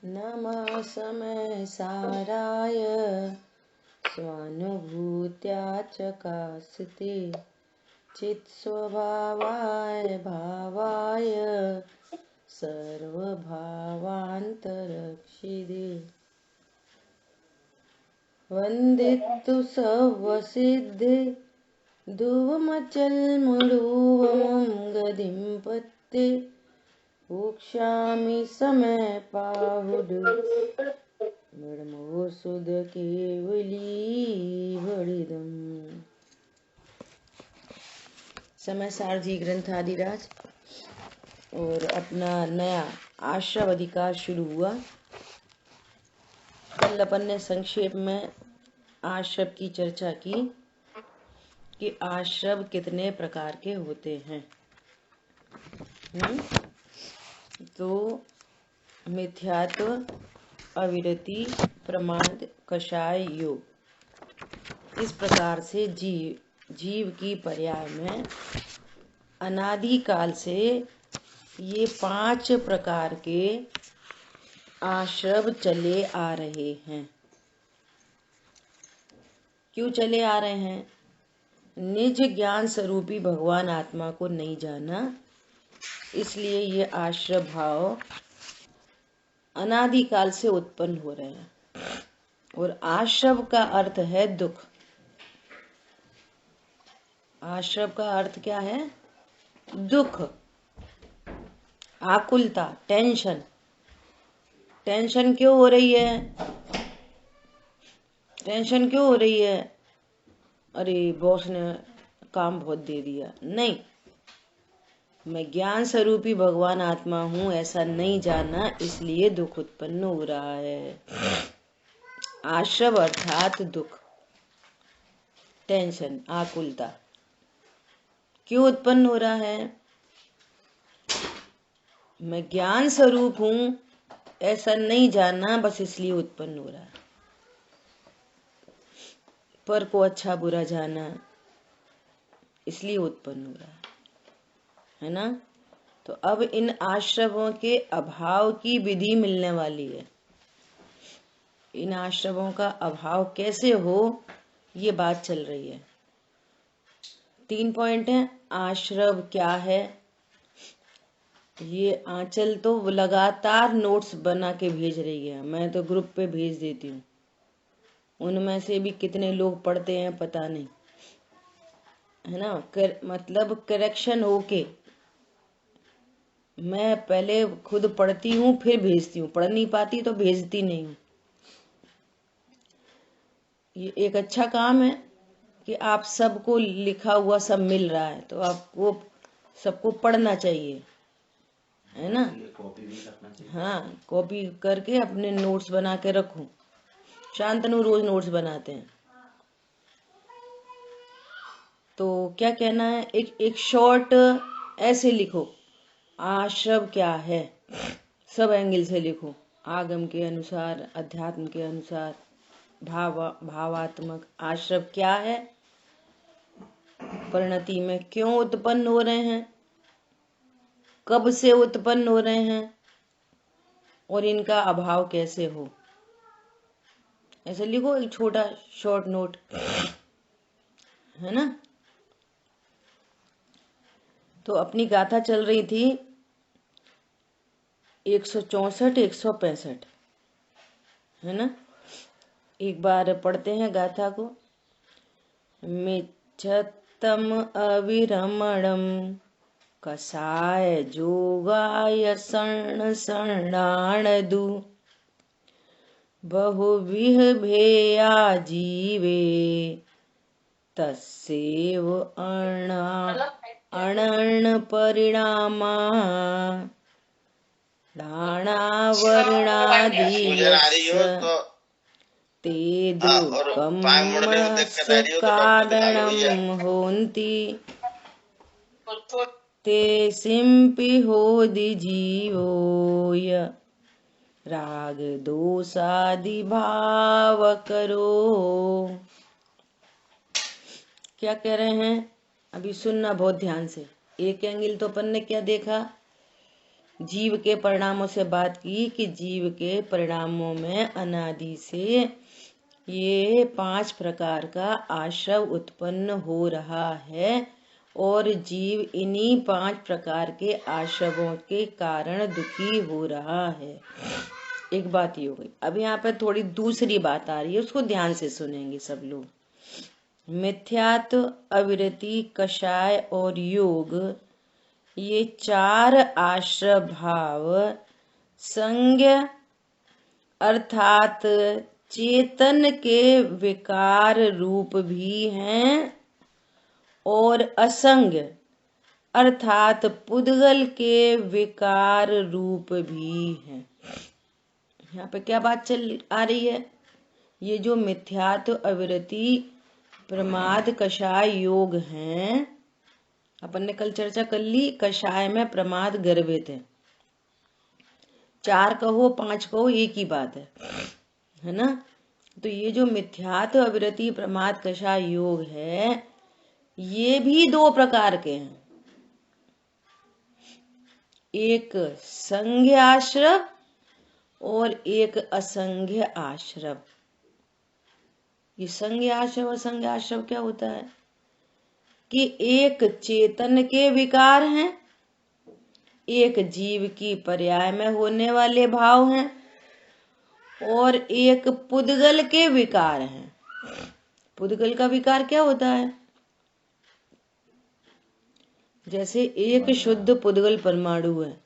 नमः समय साराय स्वानुभूत्या चकास्ते चित्स्वभावाय भावाय सर्वभावान्तरक्षिदे वन्दितु सर्वसिद्धे ध्रुवमचलमूढुवमं गतिं पत्ते वोक्ष्यामि समय पाहुड ब्रह्मो सुध केवली भड़िदम। समय सारथी ग्रंथादिराज और अपना नया आश्रव अधिकार शुरू हुआ। कल अपन ने संक्षेप में आश्रव की चर्चा की कि आश्रव कितने प्रकार के होते हैं। तो मिथ्यात्व, अविरति, प्रमाद, कषाय, योग, इस प्रकार से जीव की पर्याय में अनादिकाल से ये 5 प्रकार के आश्रव चले आ रहे हैं। क्यों चले आ रहे हैं? निज ज्ञान स्वरूपी भगवान आत्मा को नहीं जाना, इसलिए ये आश्रव भाव अनादिकाल से उत्पन्न हो रहे हैं। और आश्रव का अर्थ है दुख। आश्रव का अर्थ क्या है? दुख, आकुलता, टेंशन। टेंशन क्यों हो रही है? टेंशन क्यों हो रही है? अरे बॉस ने काम बहुत दे दिया। नहीं, मैं ज्ञान स्वरूपी भगवान आत्मा हूं ऐसा नहीं जाना, इसलिए दुख उत्पन्न हो रहा है। आश्रव अर्थात दुख, टेंशन, आकुलता क्यों उत्पन्न हो रहा है? मैं ज्ञान स्वरूप हूं ऐसा नहीं जाना, बस इसलिए उत्पन्न हो रहा है। पर को अच्छा बुरा जाना, इसलिए उत्पन्न हो रहा है ना। तो अब इन आश्रवों के अभाव की विधि मिलने वाली है। इन आश्रवों का अभाव कैसे हो, ये बात चल रही है। 3 पॉइंट है। आश्रव क्या है? ये आंचल तो लगातार नोट्स बना के भेज रही है, मैं तो ग्रुप पे भेज देती हूँ। उनमें से भी कितने लोग पढ़ते हैं पता नहीं, है ना। मतलब करेक्शन होके मैं पहले खुद पढ़ती हूँ फिर भेजती हूँ, पढ़ नहीं पाती तो भेजती नहीं हूँ। ये एक अच्छा काम है कि आप सबको लिखा हुआ सब मिल रहा है, तो आपको सबको पढ़ना चाहिए, है ना। हाँ, कॉपी करके अपने नोट्स बना के रखो। शांतनु रोज नोट्स बनाते हैं। तो क्या कहना है? एक शॉर्ट ऐसे लिखो, आश्रव क्या है, सब एंगल से लिखो। आगम के अनुसार, अध्यात्म के अनुसार, भावात्मक आश्रव क्या है, परिणति में क्यों उत्पन्न हो रहे हैं, कब से उत्पन्न हो रहे हैं, और इनका अभाव कैसे हो, ऐसे लिखो। एक छोटा शॉर्ट नोट, है ना। तो अपनी गाथा चल रही थी 164, 165, है ना। एक बार पढ़ते हैं गाथा को। मिच्छतम अविरमणम कसाय जोगाय शरण शरणाणदु बहुविह भेया जीवे तस्सेव अणर्ण परिणामा राणावर्णादीयस्य ते दुःखमस्य कारणं होन्ति ते सिंपि होदि जीवोय राग दोषादि भाव करो। क्या कह रहे हैं? अभी सुनना बहुत ध्यान से। एक एंगल तो अपन ने क्या देखा जीव के परिणामों से बात की कि जीव के परिणामों में अनादि से ये 5 प्रकार का आश्रव उत्पन्न हो रहा है और जीव इन्हीं 5 प्रकार के आश्रवों के कारण दुखी हो रहा है। एक बात ये हो गई। अब यहाँ पर थोड़ी दूसरी बात आ रही है, उसको ध्यान से सुनेंगे सब लोग। मिथ्यात्व, अविरति, कषाय और योग, ये 4 आश्रव भाव संज्ञ अर्थात चेतन के विकार रूप भी हैं और असंग अर्थात पुद्गल के विकार रूप भी हैं। यहाँ पे क्या बात चल आ रही है? ये जो मिथ्यात्व, अविरति, प्रमाद, कषाय, योग हैं, अपन ने कल चर्चा कर ली। कषाय में प्रमाद गर्भित है, 4 कहो 5 कहो एक ही बात है ना। तो ये जो मिथ्यात्व, अविरति, प्रमाद, कषाय, योग है, ये भी 2 प्रकार के हैं। एक संज्ञ आश्रव और एक असंज्ञ आश्रव। ये संज्ञ आश्रव, असंज्ञ आश्रव क्या होता है कि एक चेतन के विकार हैं, एक जीव की पर्याय में होने वाले भाव हैं और एक पुद्गल के विकार हैं। पुद्गल का विकार क्या होता है? जैसे एक शुद्ध पुद्गल परमाणु है,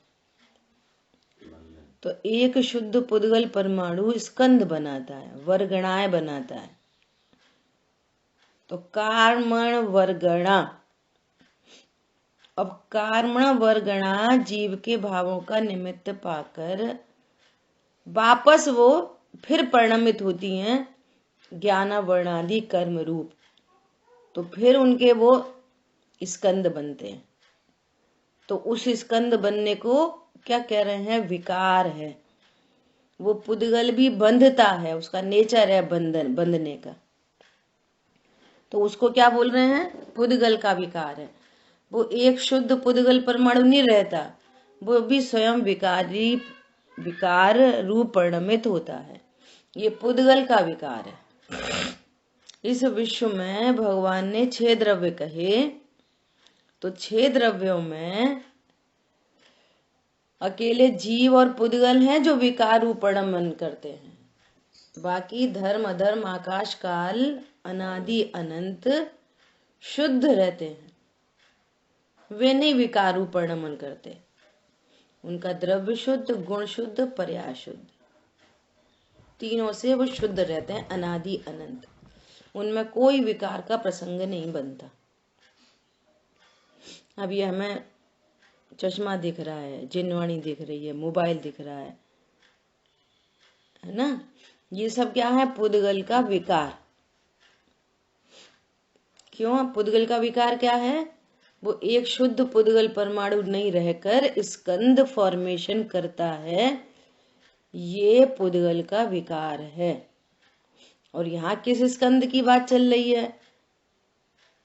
तो एक शुद्ध पुद्गल परमाणु स्कंद बनाता है, वर्गणाएं बनाता है। तो कार्मण वर्गणा, अब कार्मण वर्गणा जीव के भावों का निमित्त पाकर वापस वो फिर परिणमित होती हैं ज्ञान वर्णादि कर्म रूप। तो फिर उनके वो स्कंद बनते हैं। तो उस स्कंद बनने को क्या कह रहे हैं? विकार है। वो पुद्गल भी बंधता है, उसका नेचर है बंधने का। तो उसको क्या बोल रहे हैं? पुद्गल का विकार है। वो एक शुद्ध पुद्गल परमाणु नहीं रहता, वो भी स्वयं विकार रूप परिणमित होता है। ये पुद्गल का विकार है। इस विश्व में भगवान ने 6 द्रव्य कहे, तो 6 द्रव्यों में अकेले जीव और पुद्गल हैं जो विकार रूप परिणमन करते हैं। बाकी धर्म, अधर्म, आकाश, काल अनादि अनंत शुद्ध रहते हैं, वे नहीं विकार रूप परिणमन करते। उनका द्रव्य शुद्ध, गुण शुद्ध, पर्याय शुद्ध, तीनों से वो शुद्ध रहते हैं, अनादि अनंत। उनमें कोई विकार का प्रसंग नहीं बनता। अब ये हमें चश्मा दिख रहा है, जिनवाणी दिख रही है, मोबाइल दिख रहा है ना, ये सब क्या है? पुद्गल का विकार। क्यों? पुद्गल का विकार क्या है? वो एक शुद्ध पुद्गल परमाणु नहीं रहकर स्कंद फॉर्मेशन करता है, ये पुद्गल का विकार है। और यहाँ किस स्कंद की बात चल रही है?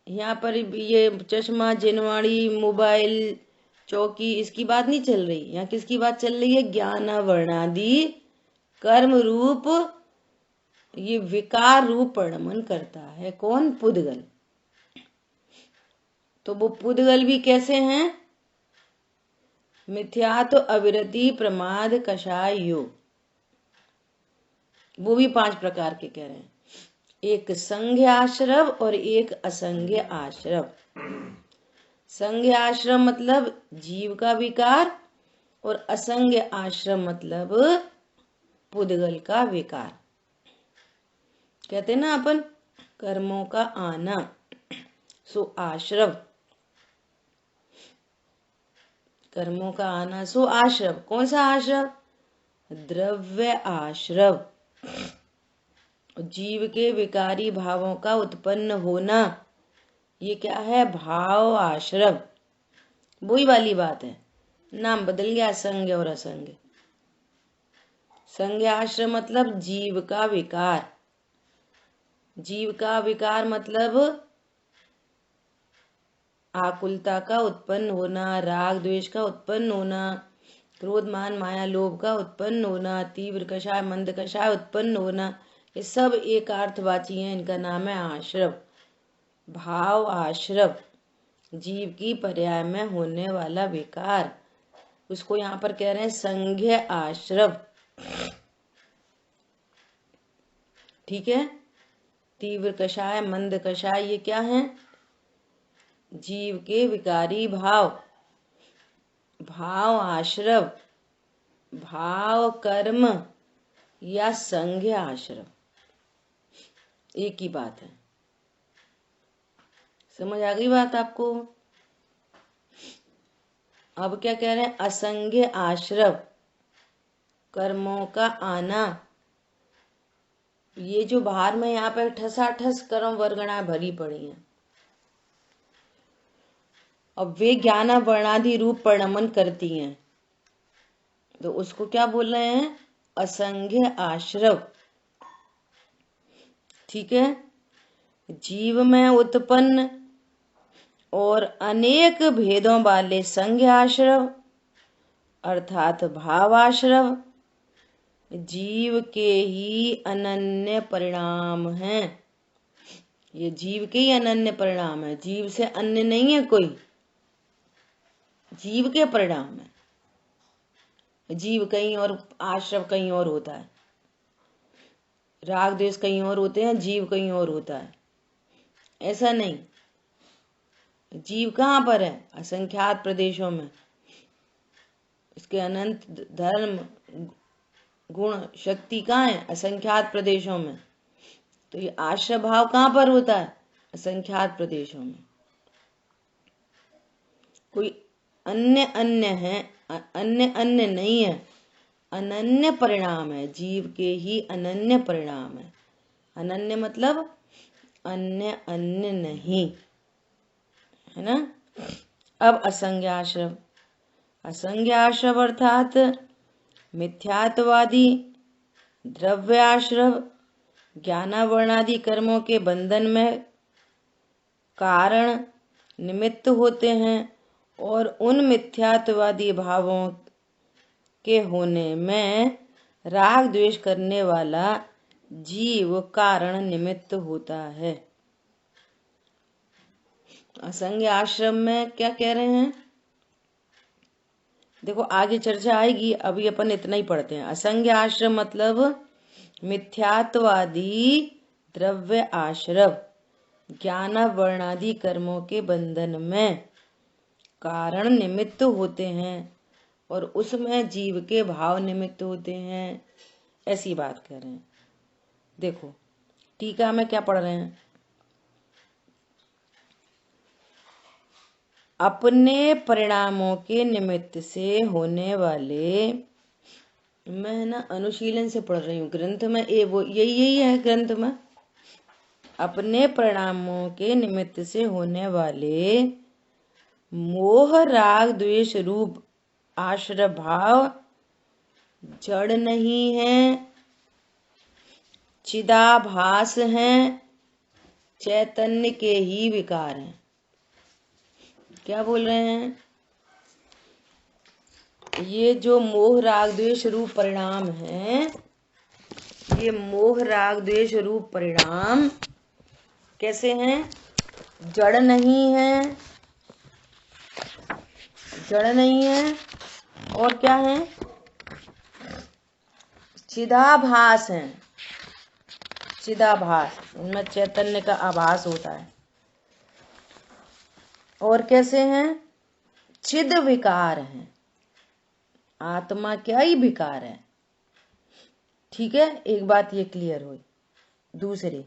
यहाँ पर ये चश्मा, जिनवाणी, मोबाइल, चौकी, इसकी बात नहीं चल रही। यहाँ किसकी बात चल रही है? ज्ञान वर्णादि कर्म रूप ये विकार रूप परिणमन करता है। कौन? पुद्गल। तो वो पुद्गल भी कैसे हैं? मिथ्यात्व, अविरति, प्रमाद, कषाय, योग, वो भी 5 प्रकार के कह रहे हैं। एक संज्ञ आश्रव और एक असंज्ञ आश्रव। संज्ञ आश्रम मतलब जीव का विकार और असंज्ञ आश्रम मतलब पुद्गल का विकार। कहते ना अपन कर्मों का आना, सो आश्रव। कर्मों का आना सो आश्रव। कौन सा आश्रव? द्रव्य आश्रव। जीव के विकारी भावों का उत्पन्न होना, ये क्या है? भाव आश्रव। वही वाली बात है, नाम बदल गया, संज्ञ और असंज्ञ। संज्ञ आश्रम मतलब जीव का विकार। जीव का विकार मतलब आकुलता का उत्पन्न होना, राग द्वेष का उत्पन्न होना, क्रोध मान माया लोभ का उत्पन्न होना, तीव्र कषाय मंद कषाय उत्पन्न होना, ये सब एक अर्थवाची है। इनका नाम है आश्रव। भाव आश्रव, जीव की पर्याय में होने वाला विकार, उसको यहाँ पर कह रहे हैं संज्ञ आश्रव। ठीक है। तीव्र कषाय मंद कषाय ये क्या है? जीव के विकारी भाव। भाव आश्रव, भाव कर्म या संज्ञ आश्रव, एक ही बात है। समझ आ गई बात आपको? अब क्या कह रहे हैं? असंज्ञ आश्रव, कर्मों का आना। ये जो बाहर में यहाँ पे ठसाठस कर्म वर्गणा भरी पड़ी हैं, अब वे ज्ञान वर्णादि रूप परिणमन करती हैं, तो उसको क्या बोल रहे हैं? असंज्ञ आश्रव। ठीक है। जीव में उत्पन्न और अनेक भेदों वाले संज्ञ आश्रव अर्थात भावाश्रव जीव के ही अनन्य परिणाम हैं। ये जीव के ही अनन्य परिणाम है, जीव से अन्य नहीं है कोई, जीव के परिणाम है। जीव कहीं और, आश्रव कहीं और होता है, राग द्वेष कहीं और होते हैं, जीव कहीं और होता है। ऐसा नहीं, जीव कहाँ पर है? असंख्यात प्रदेशों में। इसके अनंत धर्म गुण शक्ति कहाँ है? असंख्यात प्रदेशों में। तो ये आश्रय भाव कहाँ पर होता है? असंख्यात प्रदेशों में। कोई अन्य अन्य है, अन्य अन्य नहीं है, अनन्य परिणाम है, जीव के ही अनन्य परिणाम है। अनन्य मतलब अन्य अन्य नहीं, है ना। अब असंज्ञाश्रव, असंज्ञाश्रव अर्थात मिथ्यात्वादी द्रव्याश्रव ज्ञानावर्णादि कर्मों के बंधन में कारण निमित्त होते हैं और उन मिथ्यात्वादी भावों के होने में राग द्वेष करने वाला जीव कारण निमित्त होता है। असंज्ञ आश्रम में क्या कह रहे हैं? देखो आगे चर्चा आएगी, अभी अपन इतना ही पढ़ते हैं। असंज्ञ आश्रम मतलब मिथ्यात्वादी द्रव्य आश्रव ज्ञान वर्णादि कर्मों के बंधन में कारण निमित्त होते हैं और उसमें जीव के भाव निमित्त होते हैं, ऐसी बात कह रहे हैं। देखो टीका में क्या पढ़ रहे हैं? अपने परिणामों के निमित्त से होने वाले, मैं ना अनुशीलन से पढ़ रही हूँ, ग्रंथ में वो यही है ग्रंथ में। अपने परिणामों के निमित्त से होने वाले मोह राग द्वेष रूप आश्रय भाव जड़ नहीं है, चिदाभास हैं, चैतन्य के ही विकार हैं। क्या बोल रहे हैं? ये जो मोह राग द्वेष रूप परिणाम है, ये मोह राग द्वेष रूप परिणाम कैसे हैं? जड़ नहीं है, जड़ नहीं है, और क्या है? चिदाभास है, चिदाभास, उनमें चैतन्य का आभास होता है। और कैसे हैं? चिद विकार हैं, आत्मा क्या ही विकार है। ठीक है, एक बात ये क्लियर हुई। दूसरी,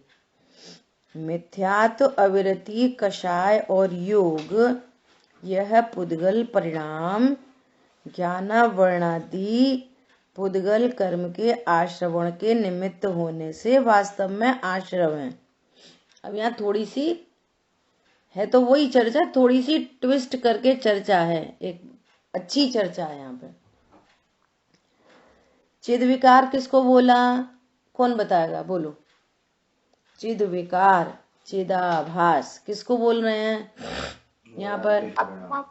मिथ्यात्व अविरति कषाय और योग, यह पुद्गल परिणाम ज्ञाना वर्णादि पुद्गल कर्म के आश्रवण के निमित्त होने से वास्तव में आश्रव हैं। अब यहाँ थोड़ी सी है, तो वही चर्चा, थोड़ी सी ट्विस्ट करके चर्चा है, एक अच्छी चर्चा है यहाँ पे। चिद विकार किसको बोला? कौन बताएगा? बोलो। चिद विकार, चिदाभास किसको बोल रहे हैं यहाँ पर? आत्मा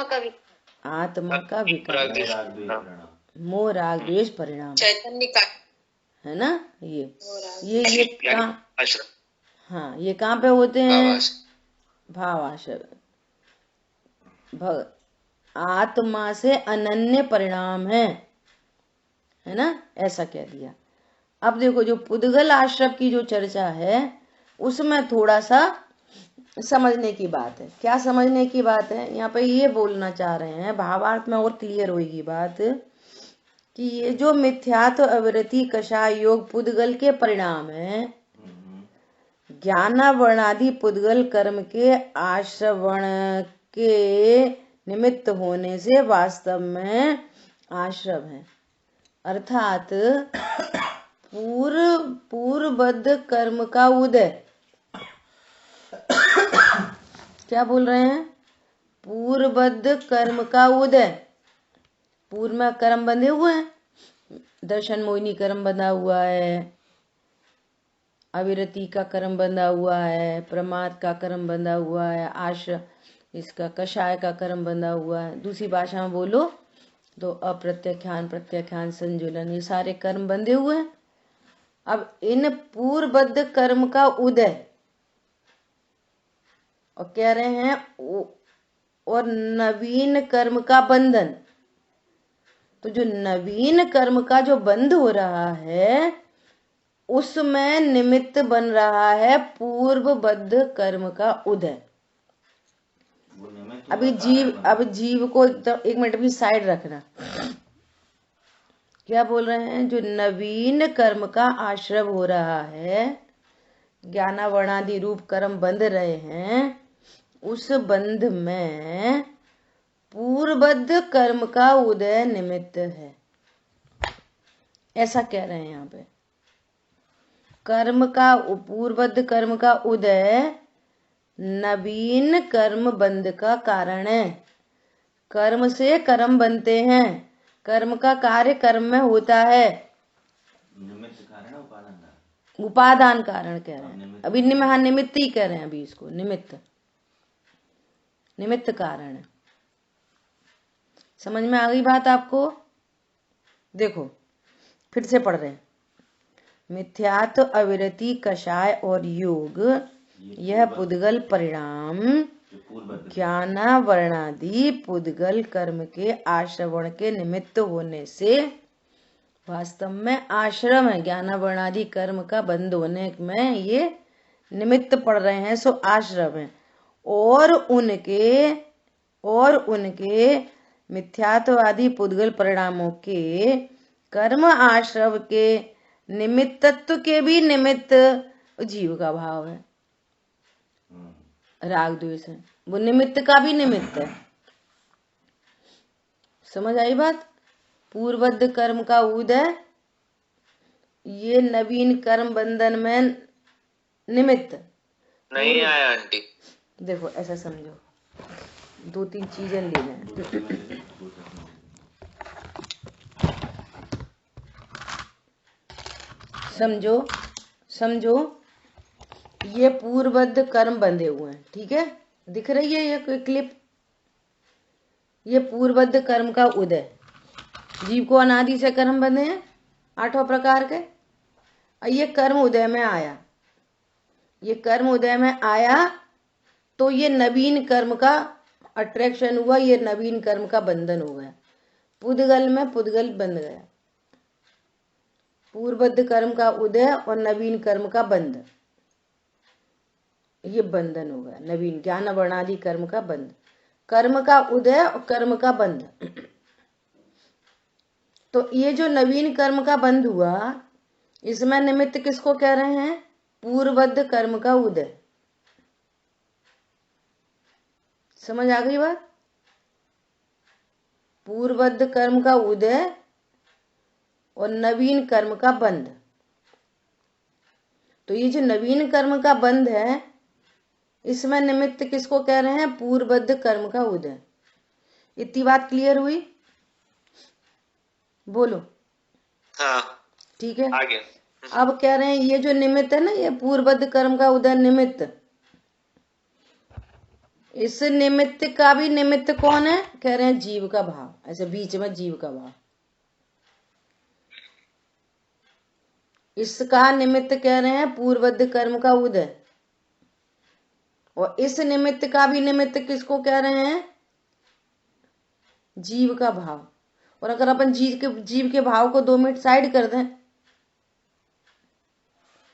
का विकार। आत्मा का विकार, मोह राग द्वेष परिणाम, चैतन्य का है ना। ये कहाँ, हाँ ये कहाँ पे होते हैं? भाव आश्रय। आत्मा से अनन्य परिणाम है ना, ऐसा कह दिया। अब देखो जो पुद्गल आश्रम की जो चर्चा है उसमें थोड़ा सा समझने की बात है। क्या समझने की बात है? यहाँ पे ये बोलना चाह रहे हैं, भावार्थ में और क्लियर होगी बात, कि ये जो मिथ्यात्व अविरति कषाय योग पुद्गल के परिणाम है, ज्ञानावरणादि पुद्गल कर्म के आश्रवण के निमित्त होने से वास्तव में आश्रम है, अर्थात पूर्वबद्ध कर्म का उदय। क्या बोल रहे हैं? पूर्वबद्ध कर्म का उदय। पूर्व में कर्म बंधे हुए हैं, दर्शन मोहिनी कर्म बंधा हुआ है, अविरति का कर्म बंधा हुआ है, प्रमाद का कर्म बंधा हुआ है, इसका कषाय का कर्म बंधा हुआ है। दूसरी भाषा में बोलो तो अप्रत्याख्यान, प्रत्याख्यान, संजुलन, ये सारे कर्म बंधे हुए हैं। अब इन पूर्वबद्ध कर्म का उदय, और कह रहे हैं और नवीन कर्म का बंधन। तो जो नवीन कर्म का जो बंध हो रहा है उसमें निमित्त बन रहा है पूर्वबद्ध कर्म का उदय। अब जीव को एक मिनट भी साइड रखना। क्या बोल रहे हैं? जो नवीन कर्म का आश्रय हो रहा है, ज्ञानावर्णादि रूप कर्म बंध रहे हैं, उस बंध में पूर्वबद्ध कर्म का उदय निमित्त है, ऐसा कह रहे हैं यहाँ पे। कर्म का पूर्वबद्ध कर्म का उदय नवीन कर्म बंध का कारण है। कर्म से कर्म बनते हैं, कर्म का कार्य कर्म में होता है। निमित्त कारण, उपादान कारण कह रहे हैं अभी, निमित्त ही कह रहे हैं अभी इसको, निमित्त कारण है। समझ में आ गई बात आपको? देखो फिर से पढ़ रहे हैं। मिथ्यात्व अविरति कषाय और योग, यह पुद्गल परिणाम ज्ञानावरणादि पुद्गल कर्म के आश्रवण के निमित्त होने से वास्तव में आश्रम है। ज्ञानावरणादि कर्म का बंध होने में ये निमित्त पड़ रहे हैं, सो आश्रम है। और उनके मिथ्यात्वादि पुद्गल परिणामों के कर्म आश्रव के निमित्तत्व के भी निमित्त जीव का भाव है, राग द्वेष है, वो निमित्त का भी निमित्त है। समझ आई बात? पूर्वबद्ध कर्म का उदय, ये नवीन कर्म बंधन में निमित्त नहीं आया आंटी। देखो ऐसा समझो, दो तीन चीजें ले लें। समझो ये पूर्वबद्ध कर्म बंधे हुए हैं, ठीक है? दिख रही है ये क्लिप? ये पूर्वबद्ध कर्म का उदय, जीव को अनादि से कर्म बंधे हैं 8 प्रकार के। ये कर्म उदय में आया, ये कर्म उदय में आया तो ये नवीन कर्म का अट्रैक्शन हुआ, ये नवीन कर्म का बंधन हो गया। पुद्गल में पुद्गल बंध गया, पूर्वबद्ध कर्म का उदय और नवीन कर्म का बंध, ये बंधन हो गया। नवीन ज्ञान वर्णादि कर्म का बंध, कर्म का उदय और कर्म का बंध। तो ये जो नवीन कर्म का बंध हुआ, इसमें निमित्त किसको कह रहे हैं? पूर्वबद्ध कर्म का उदय। समझ आ गई बात? पूर्वबद्ध कर्म का उदय और नवीन कर्म का बंध। तो ये जो नवीन कर्म का बंध है, इसमें निमित्त किसको कह रहे हैं? पूर्वबद्ध कर्म का उदय। इतनी बात क्लियर हुई? बोलो। हाँ ठीक है, आगे। अब कह रहे हैं ये जो निमित्त है ना, ये पूर्वबद्ध कर्म का उदय निमित्त, इस निमित्त का भी निमित्त कौन है? कह रहे हैं जीव का भाव। ऐसे बीच में जीव का भाव। इसका निमित्त कह रहे हैं पूर्वबद्ध कर्म का उदय। और इस निमित्त का भी निमित्त किसको कह रहे हैं? जीव का भाव। और अगर अपन जीव के भाव को 2 मिनट साइड कर दें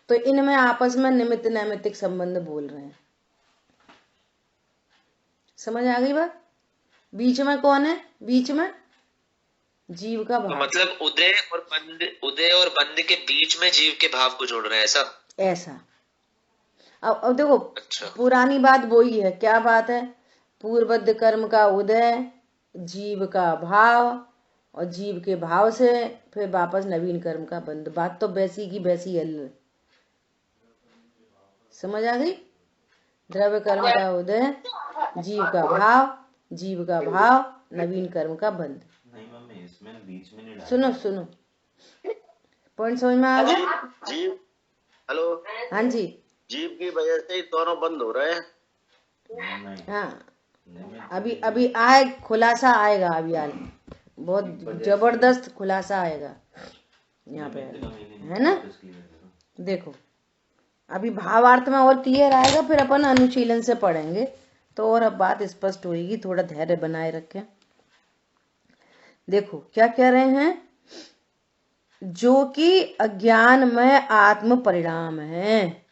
तो इनमें आपस में निमित्त नैमित्तिक संबंध बोल रहे हैं। समझ आ गई बात? बीच में कौन है? बीच में जीव का तो भाव। मतलब उदय और बंद के बीच में जीव के भाव को जोड़ रहे हैं, ऐसा? अब देखो, अच्छा। पुरानी बात वही है। क्या बात है? पूर्वबद्ध कर्म का उदय, जीव का भाव, और जीव के भाव से फिर वापस नवीन कर्म का बंध। बात तो वैसी की वैसी है। समझ आ गई? द्रव्य कर्म का उदय, जीव का भाव, जीव का भाव, नवीन कर्म का बंध। नहीं मम्मी, इसमें बीच में नहीं डाला। सुनो, पॉइंट समझ में आ गया? जीव, हेलो, हाँ जी। जीव की वजह से ही दोनों बंद हो रहे हैं। नहीं, हाँ, अभी आए, खुलासा आएगा अभी। बहुत जबरदस्त खुलासा आएगा यहाँ पे, है ना? देखो, अभी भावार्थ में और क्लियर आएगा, फिर अपन अनुशीलन से पढ़ेंगे तो और अब बात स्पष्ट होगी। थोड़ा धैर्य बनाए रखें। देखो क्या कह रहे हैं? जो कि अज्ञान में आत्म परिणाम है।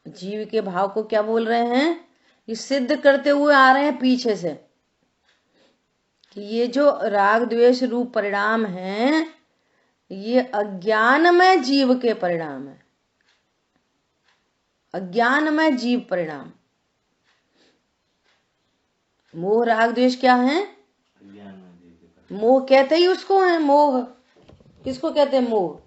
जीव के भाव को क्या बोल रहे हैं? ये सिद्ध करते हुए आ रहे हैं पीछे से कि ये जो राग द्वेष रूप परिणाम है, ये अज्ञान में जीव के परिणाम है। अज्ञान में जीव परिणाम। मोह राग द्वेष क्या है? मोह कहते ही उसको है। मोह किसको कहते हैं? मोह।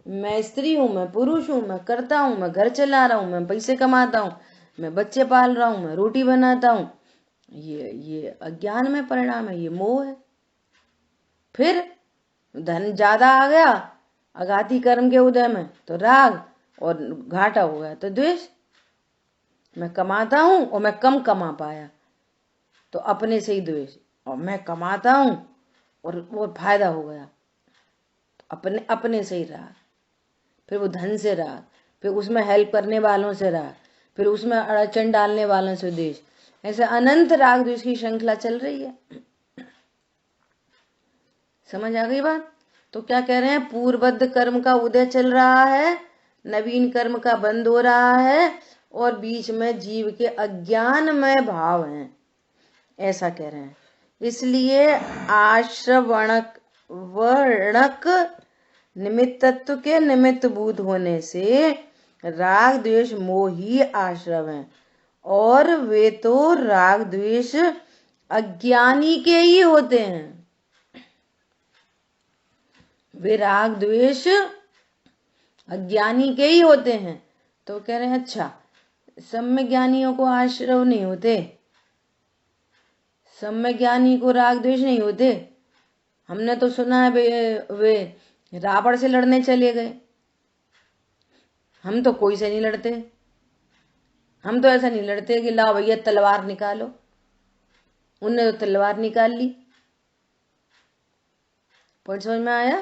मैं स्त्री हूं, मैं पुरुष हूं, मैं करता हूं, मैं घर चला रहा हूं, मैं पैसे कमाता हूं, मैं बच्चे पाल रहा हूं, मैं रोटी बनाता हूं। ये अज्ञान में परिणाम है, ये मोह है। फिर धन ज्यादा आ गया अघाती कर्म के उदय में तो राग, और घाटा हो गया तो द्वेष। मैं कमाता हूं और मैं कम कमा पाया तो अपने से ही द्वेष, और मैं कमाता हूं और फायदा हो गया तो अपने से ही राग। फिर वो धन से राग, फिर उसमें हेल्प करने वालों से राग, फिर उसमें अड़चन डालने वालों से द्वेष। ऐसे अनंत राग द्वेष की श्रृंखला चल रही है। समझ आ गई बात? तो क्या कह रहे हैं? पूर्वबद्ध कर्म का उदय चल रहा है, नवीन कर्म का बंद हो रहा है, और बीच में जीव के अज्ञान में भाव हैं, ऐसा कह रहे हैं। इसलिए आश्रवणक वर्णक निमित्तत्व के निमित्त भूत होने से राग द्वेष मोह ही आश्रव हैं, और वे तो राग द्वेष अज्ञानी के ही होते हैं। वे राग द्वेष अज्ञानी के ही होते हैं। तो कह रहे हैं अच्छा, सम्यक ज्ञानियों को आश्रव नहीं होते, सम्यक ज्ञानी को राग द्वेष नहीं होते। हमने तो सुना है वे रावण से लड़ने चले गए। हम तो कोई से नहीं लड़ते। हम तो ऐसा नहीं लड़ते कि लाओ भैया तलवार निकालो। उनने तो तलवार निकाल ली। पॉइंट समझ में आया?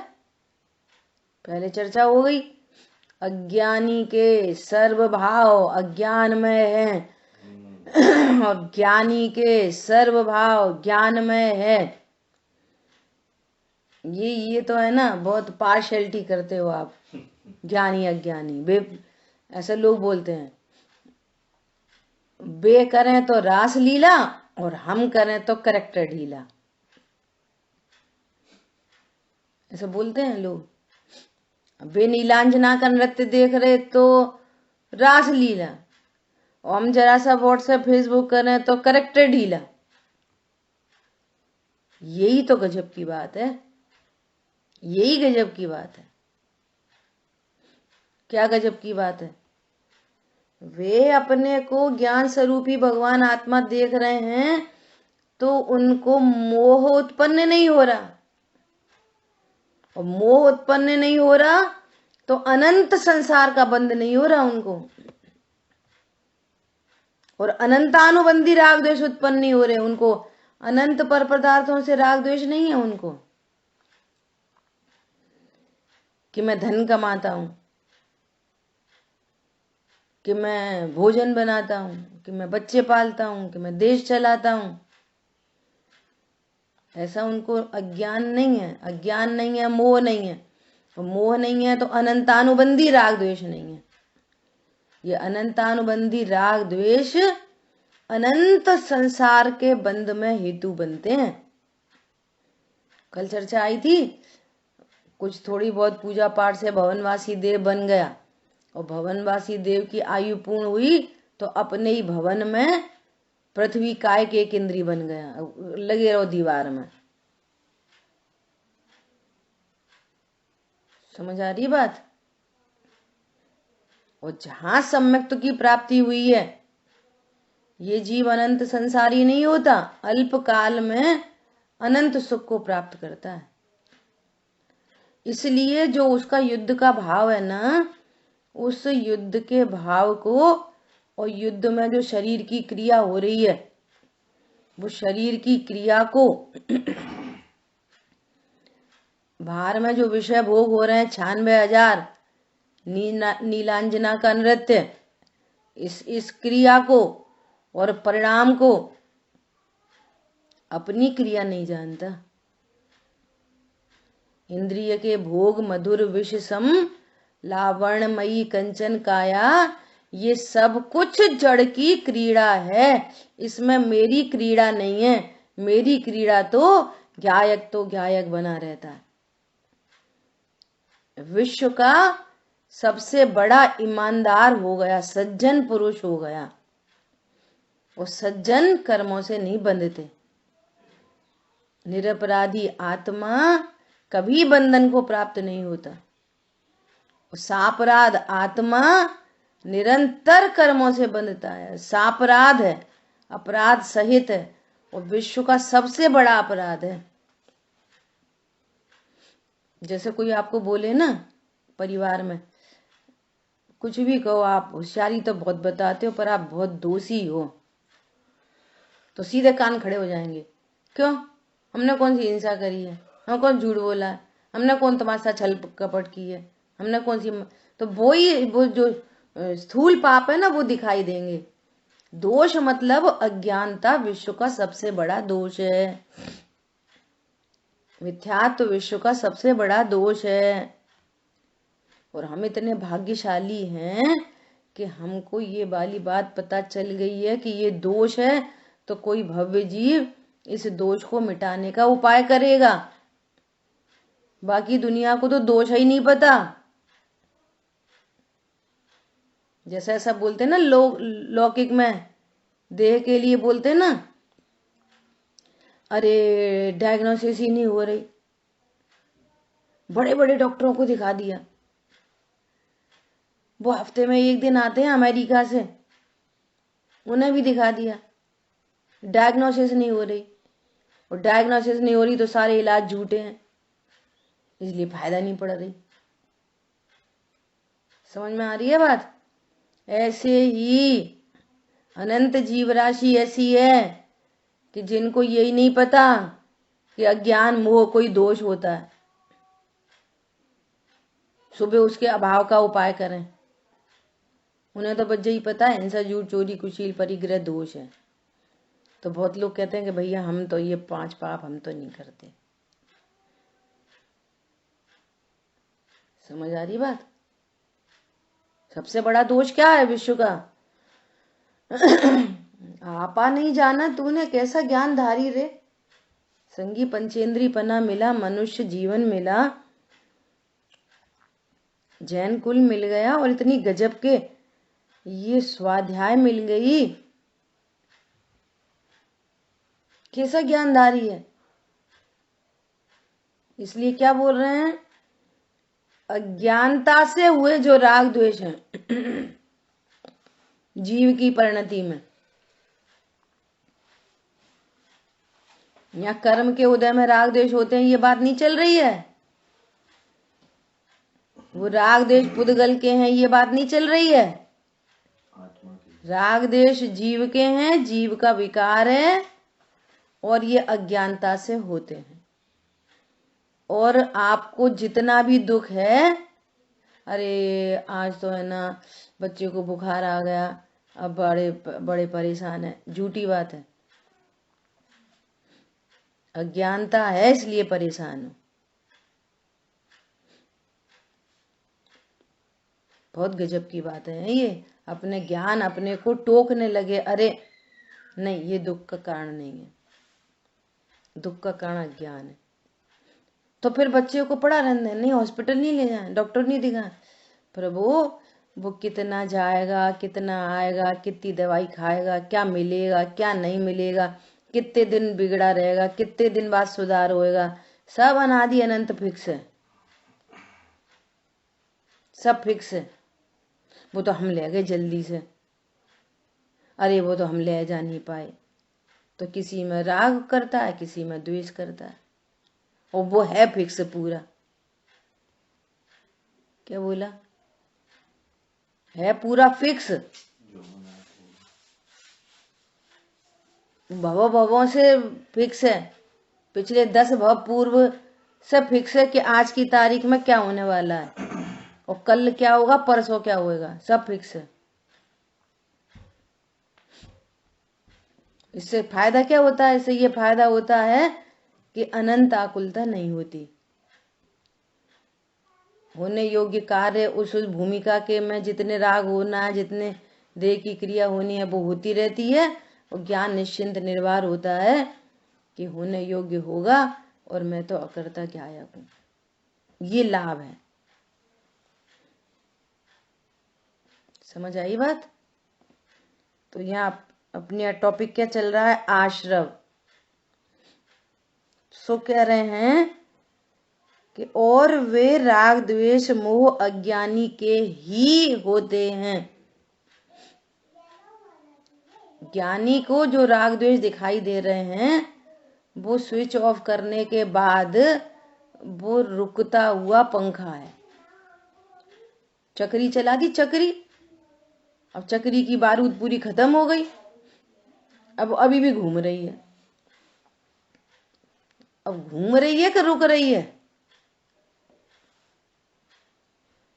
पहले चर्चा हो गई। अज्ञानी के सर्व भाव अज्ञान में है और ज्ञानी के सर्व भाव ज्ञान में है। ये तो है ना, बहुत पार्शियलिटी करते हो आप, ज्ञानी अज्ञानी। वे ऐसे लोग बोलते हैं, वे करें तो रास लीला और हम करें तो करेक्टर ढीला। ऐसे बोलते हैं लोग। वे नीलांजना का नृत्य देख रहे तो रास लीला, और हम जरा सा व्हाट्सएप फेसबुक करें तो करेक्टर ढीला। यही तो गजब की बात है। यही गजब की बात है। क्या गजब की बात है? वे अपने को ज्ञान स्वरूपी भगवान आत्मा देख रहे हैं तो उनको मोह उत्पन्न नहीं हो रहा, और मोह उत्पन्न नहीं हो रहा तो अनंत संसार का बंध नहीं हो रहा उनको। और अनंतानुबंधी राग द्वेष उत्पन्न नहीं हो रहे उनको, अनंत पर पदार्थों से राग द्वेष नहीं है उनको, कि मैं धन कमाता हूं, कि मैं भोजन बनाता हूं, कि मैं बच्चे पालता हूं, कि मैं देश चलाता हूं। ऐसा उनको अज्ञान नहीं है, अज्ञान नहीं है, मोह नहीं है। तो मोह नहीं है तो अनंतानुबंधी राग द्वेष नहीं है। ये अनंतानुबंधी राग द्वेष अनंत संसार के बंध में हेतु बनते हैं। कल चर्चा आई थी, कुछ थोड़ी बहुत पूजा पाठ से भवनवासी देव बन गया, और भवनवासी देव की आयु पूर्ण हुई तो अपने ही भवन में पृथ्वी काय के एक इंद्री बन गया, लगे रहो दीवार में। समझ आ रही बात? और जहां सम्यक्त्व की प्राप्ति हुई है, ये जीव अनंत संसारी नहीं होता, अल्प काल में अनंत सुख को प्राप्त करता है। इसलिए जो उसका युद्ध का भाव है ना, उस युद्ध के भाव को, और युद्ध में जो शरीर की क्रिया हो रही है, वो शरीर की क्रिया को बाहर में जो विषय भोग हो रहे हैं 96,000 नीलांजना का नृत्य, इस क्रिया को और परिणाम को अपनी क्रिया नहीं जानता। इंद्रिय के भोग मधुर विष सम लावण्यमयी कंचन काया, ये सब कुछ जड़ की क्रीड़ा है, इसमें मेरी क्रीड़ा नहीं है। मेरी क्रीड़ा तो ज्ञायक बना रहता है। विश्व का सबसे बड़ा ईमानदार हो गया, सज्जन पुरुष हो गया, और सज्जन कर्मों से नहीं बंधते। निरपराधी आत्मा कभी बंधन को प्राप्त नहीं होता। सापराध आत्मा निरंतर कर्मों से बंधता है, सापराध है, अपराध सहित है, और विश्व का सबसे बड़ा अपराध है। जैसे कोई आपको बोले ना, परिवार में कुछ भी कहो, आप होशियारी तो बहुत बताते हो पर आप बहुत दोषी हो, तो सीधे कान खड़े हो जाएंगे। क्यों? हमने कौन सी हिंसा करी है? हम कौन झूठ बोला है? हमने कौन तमाशा छल कपट की है? हमने कौन सी? तो वो जो स्थूल पाप है ना, वो दिखाई देंगे। दोष मतलब अज्ञानता विश्व का सबसे बड़ा दोष है। मिथ्यात्व विश्व का सबसे बड़ा दोष है। और हम इतने भाग्यशाली हैं कि हमको ये वाली बात पता चल गई है कि ये दोष है, तो कोई भव्य जीव इस दोष को मिटाने का उपाय करेगा। बाकी दुनिया को तो दोष ही नहीं पता। जैसा ऐसा बोलते ना लौकिक में, देह के लिए बोलते ना, अरे डायग्नोसिस ही नहीं हो रही, बड़े बड़े डॉक्टरों को दिखा दिया। वो हफ्ते में एक दिन आते हैं अमेरिका से, उन्हें भी दिखा दिया, डायग्नोसिस नहीं हो रही। और डायग्नोसिस नहीं हो रही तो सारे इलाज झूठे हैं, इसलिए फायदा नहीं पड़ रही। समझ में आ रही है बात? ऐसे ही अनंत जीव राशि ऐसी है कि जिनको यही नहीं पता कि अज्ञान मोह कोई दोष होता है। सुबह उसके अभाव का उपाय करें, उन्हें तो बस यही पता है हिंसा झूठ चोरी कुशील परिग्रह दोष है। तो बहुत लोग कहते हैं कि भैया हम तो ये 5 पाप हम तो नहीं करते। समझ आ रही बात? सबसे बड़ा दोष क्या है विश्व का? आपा नहीं जाना तूने, कैसा ज्ञानधारी रे। संगी पंचेंद्री पना मिला, मनुष्य जीवन मिला, जैन कुल मिल गया, और इतनी गजब के ये स्वाध्याय मिल गई। कैसा ज्ञानधारी है। इसलिए क्या बोल रहे हैं? अज्ञानता से हुए जो राग द्वेष हैं जीव की परिणति में, या कर्म के उदय में राग द्वेष होते हैं, ये बात नहीं चल रही है। वो राग द्वेष पुद्गल के हैं, ये बात नहीं चल रही है। राग द्वेष जीव के हैं, जीव का विकार है और ये अज्ञानता से होते हैं। और आपको जितना भी दुख है, अरे आज तो है ना बच्चे को बुखार आ गया, अब बड़े बड़े परेशान है, झूठी बात है। अज्ञानता है इसलिए परेशान हो। बहुत गजब की बात है ये। अपने ज्ञान अपने को टोकने लगे, अरे नहीं ये दुख का कारण नहीं है, दुख का कारण अज्ञान है। तो फिर बच्चे को पड़ा रहने, नहीं हॉस्पिटल नहीं ले जाए, डॉक्टर नहीं दिखाए। प्रभु वो कितना जाएगा, कितना आएगा, कितनी दवाई खाएगा, क्या मिलेगा क्या नहीं मिलेगा, कितने दिन बिगड़ा रहेगा, कितने दिन बाद सुधार होएगा, सब अनादि अनंत फिक्स है, सब फिक्स है। वो तो हम ले गए जल्दी से, अरे वो तो हम ले जा नहीं पाए। तो किसी में राग करता है, किसी में द्वेष करता है, और वो है फिक्स पूरा। क्या बोला? है पूरा फिक्स। भवों भवों से फिक्स है, पिछले 10 भव पूर्व से फिक्स है कि आज की तारीख में क्या होने वाला है और कल क्या होगा, परसों क्या होएगा, सब फिक्स है। इससे फायदा क्या होता है? इससे ये फायदा होता है कि अनंत आकुलता नहीं होती। होने योग्य कार्य उस भूमिका के में जितने राग होना है, जितने देह की क्रिया होनी है वो होती रहती है, और ज्ञान निश्चिंत निर्भर होता है कि होने योग्य होगा और मैं तो अकर्ता ज्ञायक हूं। ये लाभ है। समझ आई बात? तो यहाँ अपने टॉपिक क्या चल रहा है? आश्रव। सो कह रहे हैं कि और वे राग द्वेष मोह अज्ञानी के ही होते हैं। ज्ञानी को जो राग द्वेष दिखाई दे रहे हैं वो स्विच ऑफ करने के बाद वो रुकता हुआ पंखा है। चक्री चला दी चक्री, अब चक्री की बारूद पूरी खत्म हो गई, अब अभी भी घूम रही है। अब घूम रही है कि रुक रही है?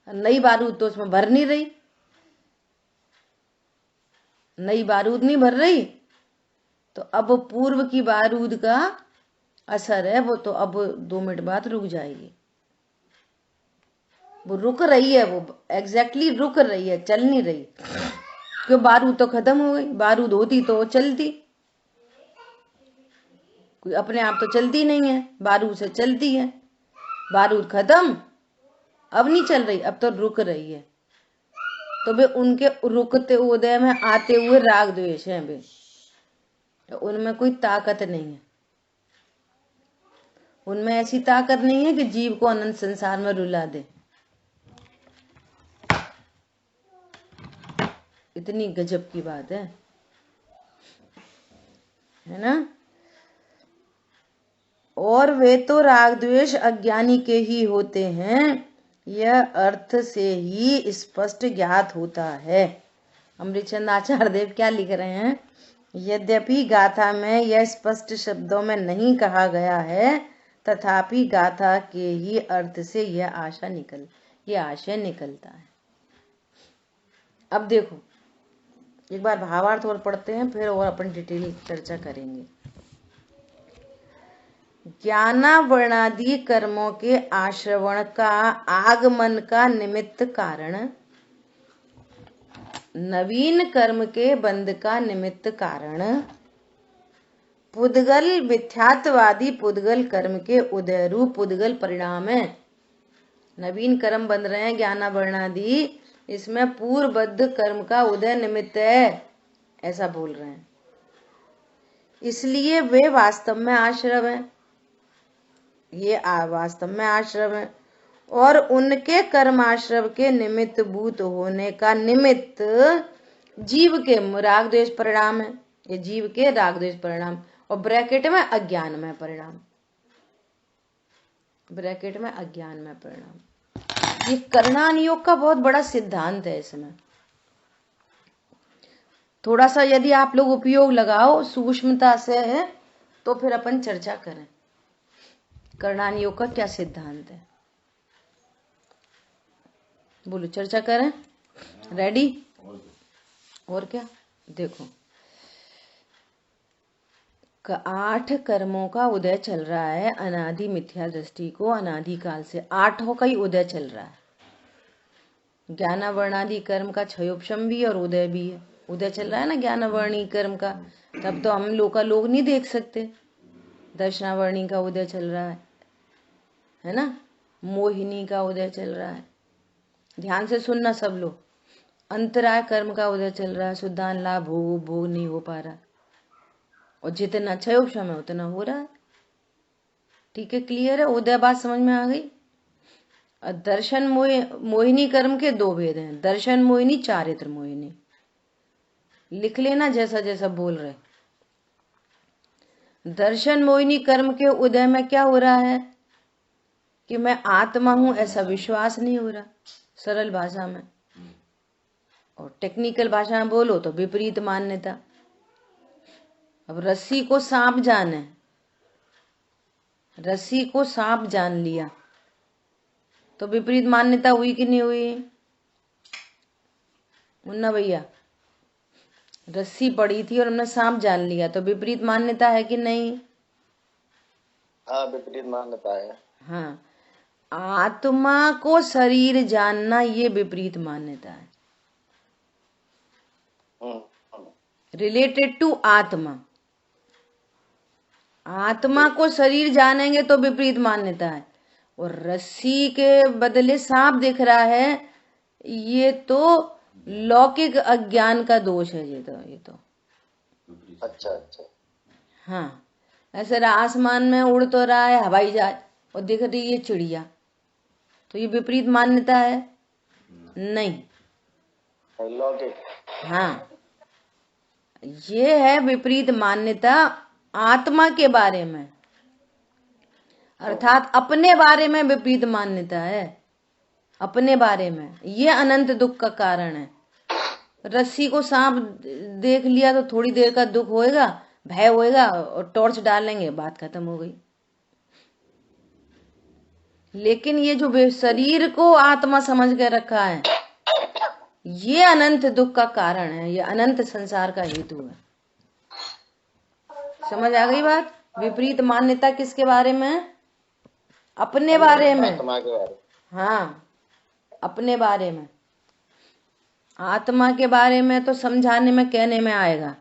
नई बारूद तो उसमें भर नहीं रही, नई बारूद नहीं भर रही, तो अब पूर्व की बारूद का असर है, वो तो अब 2 मिनट बाद रुक जाएगी। वो रुक रही है, वो एग्जैक्टली रुक रही है, चल नहीं रही, क्यों? बारूद तो खत्म हो गई। बारूद होती तो चलती, कोई अपने आप तो चलती नहीं है, बारूद से चलती है। बारूद खत्म, अब नहीं चल रही, अब तो रुक रही है। तो वे उनके रुकते उदय में आते हुए राग द्वेष हैं वे, तो उनमें कोई ताकत नहीं है। उनमें ऐसी ताकत नहीं है कि जीव को अनंत संसार में रुला दे। इतनी गजब की बात है ना? और वे तो राग द्वेष अज्ञानी के ही होते हैं, यह अर्थ से ही स्पष्ट ज्ञात होता है। अमृतचंद आचार्य देव क्या लिख रहे हैं? यद्यपि गाथा में यह स्पष्ट शब्दों में नहीं कहा गया है, तथापि गाथा के ही अर्थ से यह आशय निकलता है। अब देखो एक बार भावार्थ और पढ़ते हैं, फिर और अपन डिटेल चर्चा करेंगे। ज्ञानावरणादि कर्मों के आश्रवण का आगमन का निमित्त कारण, नवीन कर्म के बंध का निमित्त कारण, पुद्गल मिथ्यात्वादी पुद्गल कर्म के उदय रूप पुद्गल परिणाम है। नवीन कर्म बन रहे हैं ज्ञानावरणादि, इसमें पूर्वबद्ध कर्म का उदय निमित्त है, ऐसा बोल रहे हैं। इसलिए वे वास्तव में आश्रव हैं, ये वास्तव में आश्रव है, और उनके कर्माश्रव के निमित्त भूत होने का निमित्त जीव के राग द्वेष परिणाम है। ये जीव के राग द्वेष परिणाम, और ब्रैकेट में अज्ञान में परिणाम, ब्रैकेट में अज्ञान में परिणाम। ये करणान योग का बहुत बड़ा सिद्धांत है। इसमें थोड़ा सा यदि आप लोग उपयोग लगाओ सूक्ष्मता से है तो फिर अपन चर्चा करें करणान योग का क्या सिद्धांत है। बोलो चर्चा करें। रेडी? और क्या? देखो 8 कर्मों का उदय चल रहा है अनादि मिथ्या दृष्टि को अनादि काल से 8 का ही उदय चल रहा है। ज्ञानावर्णादि कर्म का क्षयोपशम भी और उदय भी है। उदय चल रहा है ना ज्ञानावर्णी कर्म का, तब तो हम लोग नहीं देख सकते। दर्शनावर्णी का उदय चल रहा है ना, मोहिनी का उदय चल रहा है। ध्यान से सुनना सब लोग। अंतराय कर्म का उदय चल रहा है, शुद्धान लाभ भोग नहीं हो पा रहा, और जितना क्षयोपशम है उतना हो रहा है। ठीक है, क्लियर है? उदय बात समझ में आ गई। दर्शन मोहिनी कर्म के 2 भेद हैं, दर्शन मोहिनी चारित्र मोहिनी। लिख लेना जैसा जैसा बोल रहे। दर्शन मोहिनी कर्म के उदय में क्या हो रहा है कि मैं आत्मा हूं ऐसा विश्वास नहीं हो रहा, सरल भाषा में। और टेक्निकल भाषा में बोलो तो विपरीत मान्यता। अब रस्सी को सांप जाने, रस्सी को सांप जान लिया तो विपरीत मान्यता हुई कि नहीं हुई? मुन्ना भैया, रस्सी पड़ी थी और हमने सांप जान लिया तो विपरीत मान्यता है कि नहीं? हाँ, विपरीत मान्यता है। हाँ, आत्मा को शरीर जानना ये विपरीत मान्यता है, रिलेटेड टू आत्मा। आत्मा को शरीर जानेंगे तो विपरीत मान्यता है, और रस्सी के बदले सांप दिख रहा है ये तो लौकिक अज्ञान का दोष है। ये तो अच्छा अच्छा। हाँ, ऐसे आसमान में उड़ तो रहा है हवाई जहाज और दिख रही है चिड़िया, तो ये विपरीत मान्यता है? नहीं, लौकिक। हाँ, ये है विपरीत मान्यता आत्मा के बारे में, अर्थात अपने बारे में विपरीत मान्यता है। अपने बारे में ये अनंत दुख का कारण है। रस्सी को सांप देख लिया तो थोड़ी देर का दुख होएगा, भय होएगा, और टॉर्च डालेंगे, बात खत्म हो गई। लेकिन ये जो शरीर को आत्मा समझ के रखा है ये अनंत दुख का कारण है, ये अनंत संसार का हेतु है। समझ आ गई बात? विपरीत मान्यता किसके बारे में है? अपने बारे में। आत्मा के बारे। हाँ, अपने बारे में। आत्मा के बारे में तो समझाने में कहने में आएगा,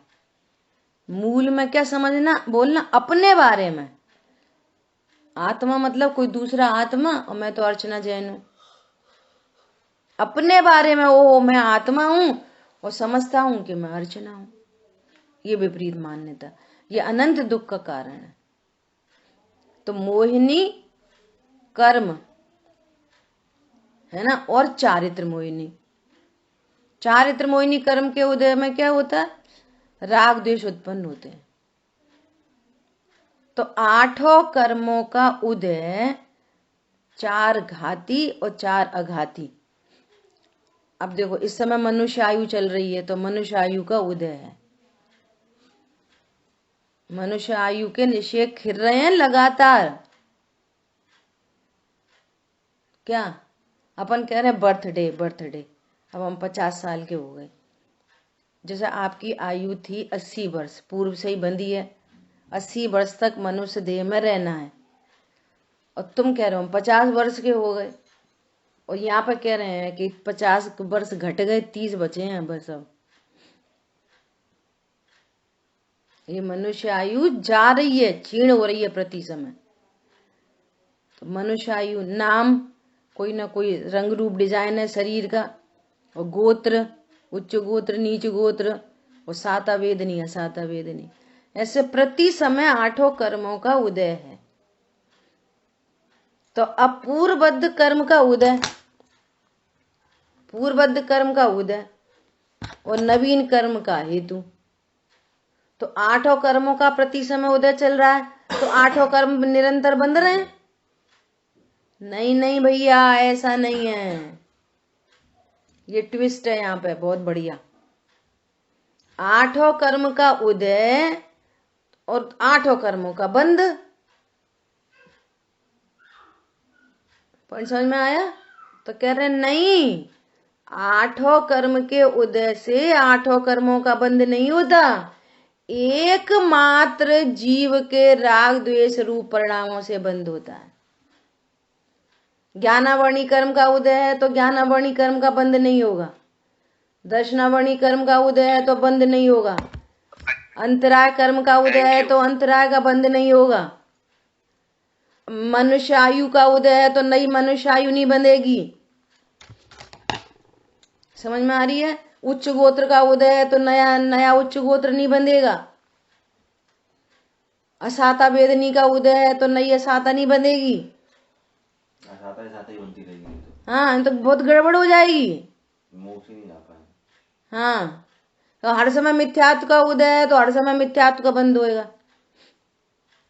मूल में क्या समझना बोलना? अपने बारे में। आत्मा मतलब कोई दूसरा आत्मा, और मैं तो अर्चना जैन हूं। अपने बारे में ओ मैं आत्मा हूं और समझता हूं कि मैं अर्चना हूं, ये विपरीत मान्यता, ये अनंत दुख का कारण है। तो मोहिनी कर्म है ना, और चारित्र मोहिनी। चारित्र मोहिनी कर्म के उदय में क्या होता है? राग द्वेष उत्पन्न होते हैं। तो 8 कर्मों का उदय 4 घाती और 4 अघाती। अब देखो इस समय मनुष्य आयु चल रही है तो मनुष्य आयु का उदय है। मनुष्य आयु के निषेध खिल रहे हैं लगातार। क्या अपन कह रहे हैं बर्थडे बर्थडे, अब हम 50 साल के हो गए। जैसे आपकी आयु थी 80 वर्ष, पूर्व से ही बंधी है, 80 वर्ष तक मनुष्य देह में रहना है, और तुम कह रहे हो 50 वर्ष के हो गए, और यहाँ पर कह रहे हैं कि 50 वर्ष घट गए, 30 बचे हैं बस। अब ये मनुष्य आयु जा रही है, क्षीण हो रही है प्रति समय। तो मनुष्य आयु नाम कोई ना कोई रंग रूप डिजाइन है शरीर का, और गोत्र उच्च गोत्र नीच गोत्र, और साता वेदनी असाता वेदनी, ऐसे प्रति समय 8 कर्मों का उदय है। तो अब पूर्वबद्ध कर्म का उदय, पूर्वबद्ध कर्म का उदय और नवीन कर्म का हेतु। तो 8 कर्मों का प्रति समय उदय चल रहा है, तो 8 कर्म निरंतर बंद रहे हैं? नहीं नहीं भैया, ऐसा नहीं है। ये ट्विस्ट है यहाँ पे बहुत बढ़िया। आठों कर्म का उदय और आठों कर्मों का बंद। पॉइंट समझ में आया? तो कह रहे नहीं, आठों कर्म के उदय से आठों कर्मों का बंद नहीं होता, एकमात्र जीव के राग द्वेष रूप परिणामों से बंद होता है। ज्ञानावर्णी कर्म का उदय है तो ज्ञानावर्णी कर्म का बंद नहीं होगा, दर्शनावर्णी कर्म का उदय है तो बंद नहीं होगा, अंतराय कर्म का उदय है तो अंतराय का बंद नहीं होगा, मनुष्य आयु का उदय है तो नई मनुष्य आयु नहीं बंधेगी। समझ में आ रही है? उच्च गोत्र का उदय है तो नया नया उच्च गोत्र नहीं बंधेगा। असाता वेदनी का उदय है तो नई असाता नहीं बंधेगी। असाता ही बनती रहेगी तो। हाँ, तो बहुत गड़बड़ हो जाएगी, मोक्ष ही नहीं जा पाए। हाँ, तो हर समय मिथ्यात्व का उदय है तो हर समय मिथ्यात्व का बंद होएगा।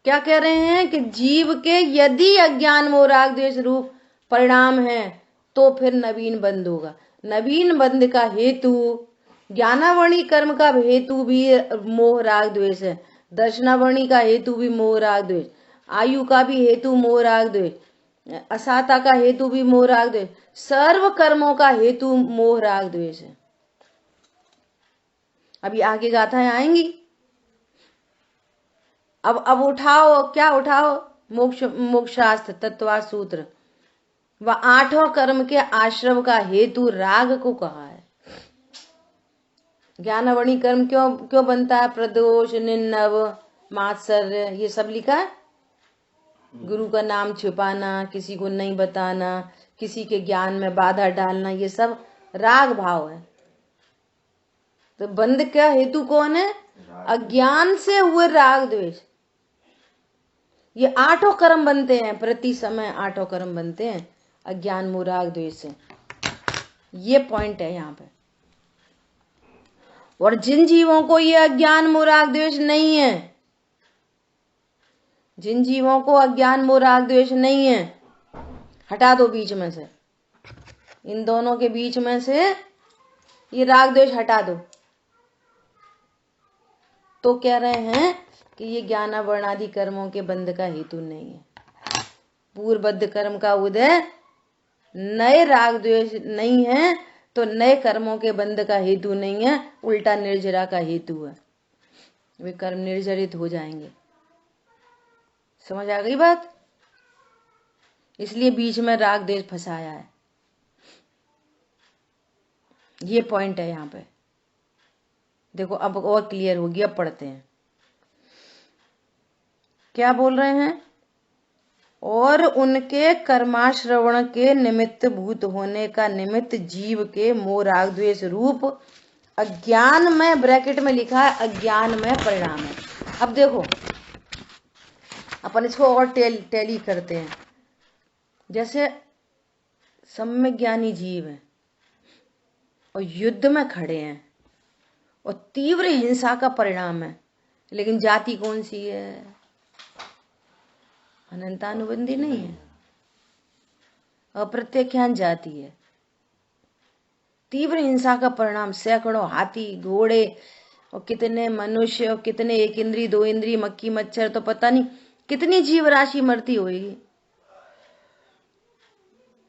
क्या कह रहे हैं कि जीव के यदि अज्ञान मोह राग द्वेष रूप परिणाम है तो फिर नवीन बंद होगा। नवीन बंद का हेतु ज्ञानावर्णी कर्म का हेतु भी मोह राग द्वेष है, दर्शनावर्णी का हेतु भी मोह राग द्वेष, आयु का भी हेतु मोह राग द्वेष, असाता का हेतु भी मोह राग द्वेष, सर्व कर्मों का हेतु मोह राग द्वेष है। अभी आगे गाथाएं आएंगी। अब उठाओ, क्या उठाओ? मोक्षास्त्र तत्वा सूत्र व आठों कर्म के आश्रव का हेतु राग को कहा है। ज्ञानावर्णी कर्म क्यों बनता है? प्रदोष, निन्नव, मात्सर्य, ये सब लिखा है। गुरु का नाम छुपाना, किसी को नहीं बताना, किसी के ज्ञान में बाधा डालना, ये सब राग भाव है। तो बंद का हेतु कौन है? अज्ञान से हुए राग द्वेष। ये आठों कर्म बनते हैं, प्रति समय आठों कर्म बनते हैं अज्ञान मोह राग द्वेष से। ये पॉइंट है यहाँ पे। और जिन जीवों को ये अज्ञान मोह राग द्वेष नहीं है, जिन जीवों को अज्ञान मोह राग द्वेष नहीं है, हटा दो बीच में से, इन दोनों के बीच में से ये राग द्वेष हटा दो। तो कह रहे हैं कि ये ज्ञानावर्णादि कर्मों के बंध का हेतु नहीं है। पूर्वबद्ध कर्म का उदय नए राग द्वेष नहीं है तो नए कर्मों के बंध का हेतु नहीं है, उल्टा निर्जरा का हेतु है। वे कर्म निर्जरित हो जाएंगे। समझ आ गई बात? इसलिए बीच में राग द्वेष फंसाया है। ये पॉइंट है यहाँ पे। देखो अब और क्लियर होगी। अब पढ़ते हैं क्या बोल रहे हैं। और उनके कर्माश्रवण के निमित्त भूत होने का निमित्त जीव के मोह राग द्वेष रूप अज्ञान में, ब्रैकेट में लिखा है अज्ञान में परिणाम है। अब देखो अपन इसको और टैली करते हैं। जैसे सम्यक ज्ञानी जीव है और युद्ध में खड़े हैं और तीव्र हिंसा का परिणाम है, लेकिन जाति कौन सी है? अनंतानुबंधी नहीं है, अप्रत्याख्यान जाति है। तीव्र हिंसा का परिणाम सैकड़ों हाथी, घोड़े और कितने मनुष्य और कितने एक इंद्री, दो इंद्री, मक्खी मच्छर, तो पता नहीं कितनी जीव राशि मरती होगी।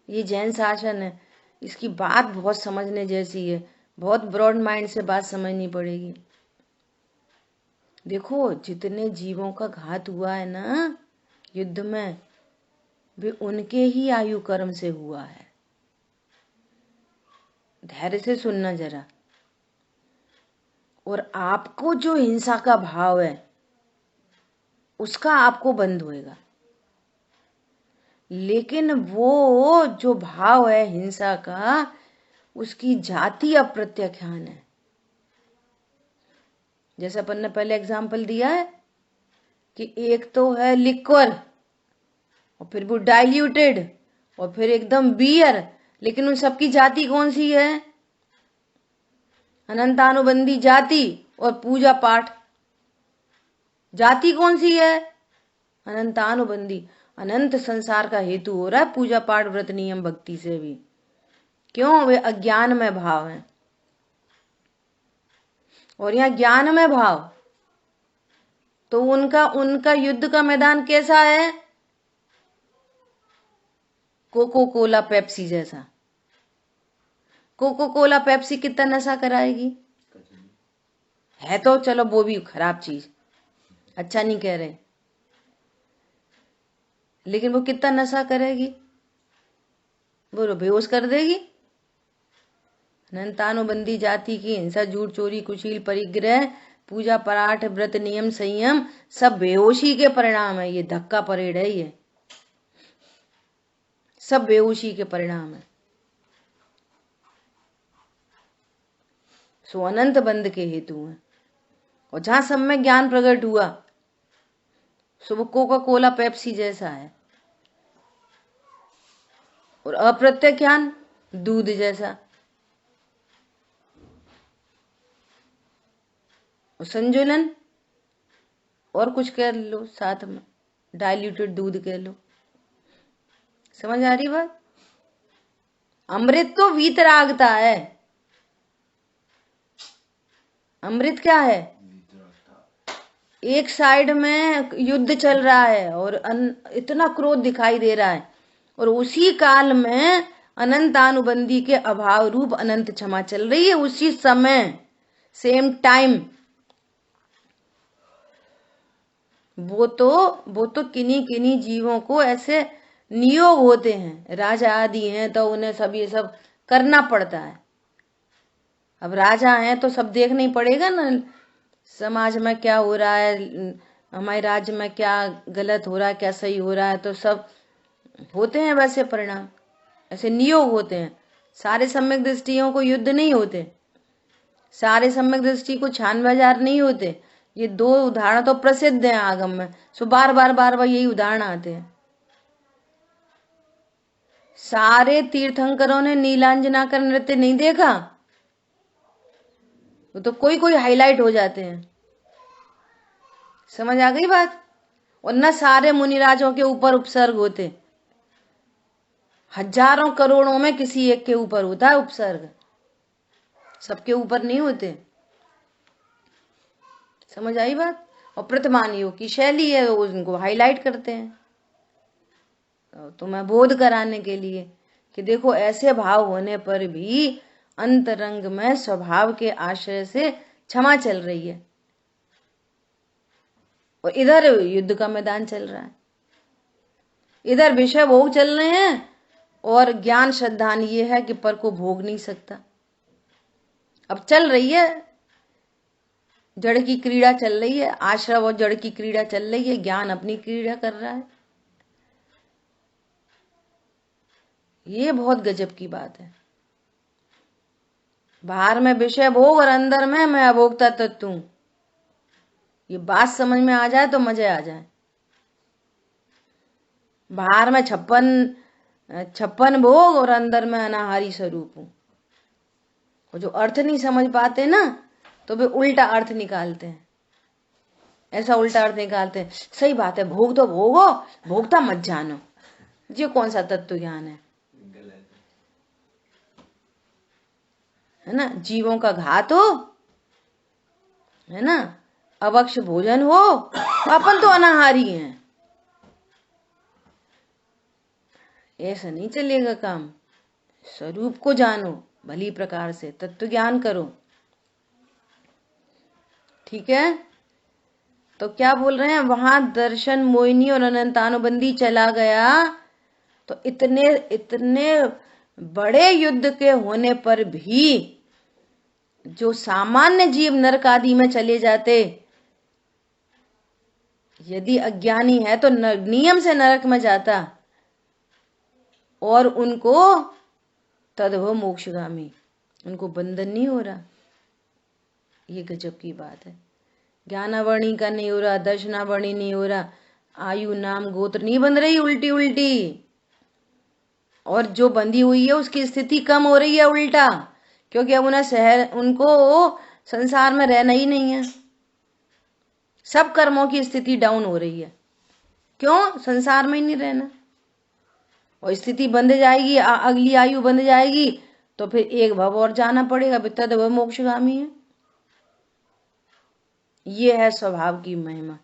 ये जैन शासन है, इसकी बात बहुत समझने जैसी है। बहुत ब्रॉड माइंड से बात समझनी पड़ेगी। देखो जितने जीवों का घात हुआ है ना युद्ध में, वे उनके ही आयु कर्म से हुआ है। धैर्य से सुनना जरा। और आपको जो हिंसा का भाव है उसका आपको बंध होएगा, लेकिन वो जो भाव है हिंसा का, उसकी जाति अप्रत्याख्यान है। जैसे अपन ने पहले एग्जाम्पल दिया है कि एक तो है लिक्वर और फिर वो डाइल्यूटेड और फिर एकदम बियर, लेकिन उन सबकी जाति कौन सी है? अनंतानुबंधी जाति। और पूजा पाठ जाति कौन सी है? अनंतानुबंधी। अनंत संसार का हेतु हो रहा है पूजा पाठ, व्रत, नियम, भक्ति से भी। क्यों? वे अज्ञान में भाव हैं। और यहाँ ज्ञान में भाव, तो उनका युद्ध का मैदान कैसा है? कोको कोला पेप्सी जैसा। कोको कोला पेप्सी कितना नशा कराएगी? है तो चलो वो भी खराब चीज, अच्छा नहीं कह रहे, लेकिन वो कितना नशा करेगी? वो बेहोश कर देगी। अनंतानुबंधी जाति की हिंसा, झूठ, चोरी, कुशील, परिग्रह, पूजा पाठ, व्रत, नियम, संयम सब बेहोशी के परिणाम है। ये धक्का परेड है, ये सब बेहोशी के परिणाम है। सो अनंत बंध के हेतु हैं। और जहां सब में ज्ञान प्रकट हुआ सो वो कोका कोला पेप्सी जैसा है, और अप्रत्यक्ष ज्ञान दूध जैसा। और संजुलन और कुछ कह लो साथ में, डाइल्यूटेड दूध कह लो। समझ आ रही बात? अमृत तो वीतरागता है। अमृत क्या है? एक साइड में युद्ध चल रहा है और इतना क्रोध दिखाई दे रहा है, और उसी काल में अनंतानुबंधी के अभाव रूप अनंत क्षमा चल रही है। उसी समय सेम टाइम वो तो किन्हीं किन्हीं जीवों को ऐसे नियोग होते हैं, राजा आदि हैं तो उन्हें सब ये सब करना पड़ता है। अब राजा हैं तो सब देखना ही पड़ेगा ना, समाज में क्या हो रहा है, हमारे राज्य में क्या गलत हो रहा है, क्या सही हो रहा है, तो सब होते हैं वैसे परिणाम, ऐसे नियोग होते हैं। सारे सम्यक दृष्टियों को युद्ध नहीं होते, सारे सम्यक दृष्टि को छान बाजार नहीं होते। ये दो उदाहरण तो प्रसिद्ध हैं आगम में, सो बार बार यही उदाहरण आते हैं। सारे तीर्थंकरों ने नीलांजना कर नृत्य नहीं देखा, वो तो कोई हाईलाइट हो जाते हैं। समझ आ गई बात? और न सारे मुनिराजों के ऊपर उपसर्ग होते, हजारों करोड़ों में किसी एक के ऊपर होता है उपसर्ग, सबके ऊपर नहीं होते। समझ आई बात? और प्रतिमान योग की शैली है, उनको हाईलाइट करते हैं तो मैं बोध कराने के लिए कि देखो ऐसे भाव होने पर भी अंतरंग में स्वभाव के आश्रय से क्षमा चल रही है, और इधर युद्ध का मैदान चल रहा है, इधर विषय भोग चल रहे हैं, और ज्ञान श्रद्धान ये है कि पर को भोग नहीं सकता। अब चल रही है जड़ की क्रीड़ा, चल रही है आश्रव और जड़ की क्रीड़ा चल रही है, ज्ञान अपनी क्रीड़ा कर रहा है। ये बहुत गजब की बात है। बाहर में विषय भोग और अंदर में मैं अभोक्ता तत्व हूं। ये बात समझ में आ जाए तो मजे आ जाए। बाहर में 56 भोग और अंदर में अनाहारी स्वरूप हूं। और जो अर्थ नहीं समझ पाते ना तो वे उल्टा अर्थ निकालते हैं, ऐसा उल्टा अर्थ निकालते हैं। सही बात है, भोग तो भोगो, भोगता मत जानो। ये कौन सा तत्व ज्ञान है ना? जीवों का घात हो, है ना, अवक्ष भोजन हो, अपन तो अनाहारी हैं, ऐसा नहीं चलेगा काम। स्वरूप को जानो भली प्रकार से, तत्व ज्ञान करो। ठीक है? तो क्या बोल रहे हैं, वहां दर्शन मोहिनी और अनंतानुबंधी चला गया तो इतने बड़े युद्ध के होने पर भी जो सामान्य जीव नरक आदि में चले जाते, यदि अज्ञानी है तो नियम से नरक में जाता, और उनको तदभव मोक्षगामी, उनको बंधन नहीं हो रहा। ये गजब की बात है। ज्ञानावर्णी का नहीं हो रहा, दर्शनावर्णी नहीं हो रहा, आयु नाम गोत्र नहीं बंध रही उल्टी उल्टी, और जो बंधी हुई है उसकी स्थिति कम हो रही है उल्टा, क्योंकि अब उनको संसार में रहना ही नहीं है। सब कर्मों की स्थिति डाउन हो रही है। क्यों? संसार में ही नहीं रहना। और स्थिति बंध जाएगी, अगली आयु बंध जाएगी तो फिर एक भव और जाना पड़ेगा, तदभव मोक्षगामी है। ये है स्वभाव की महिमा।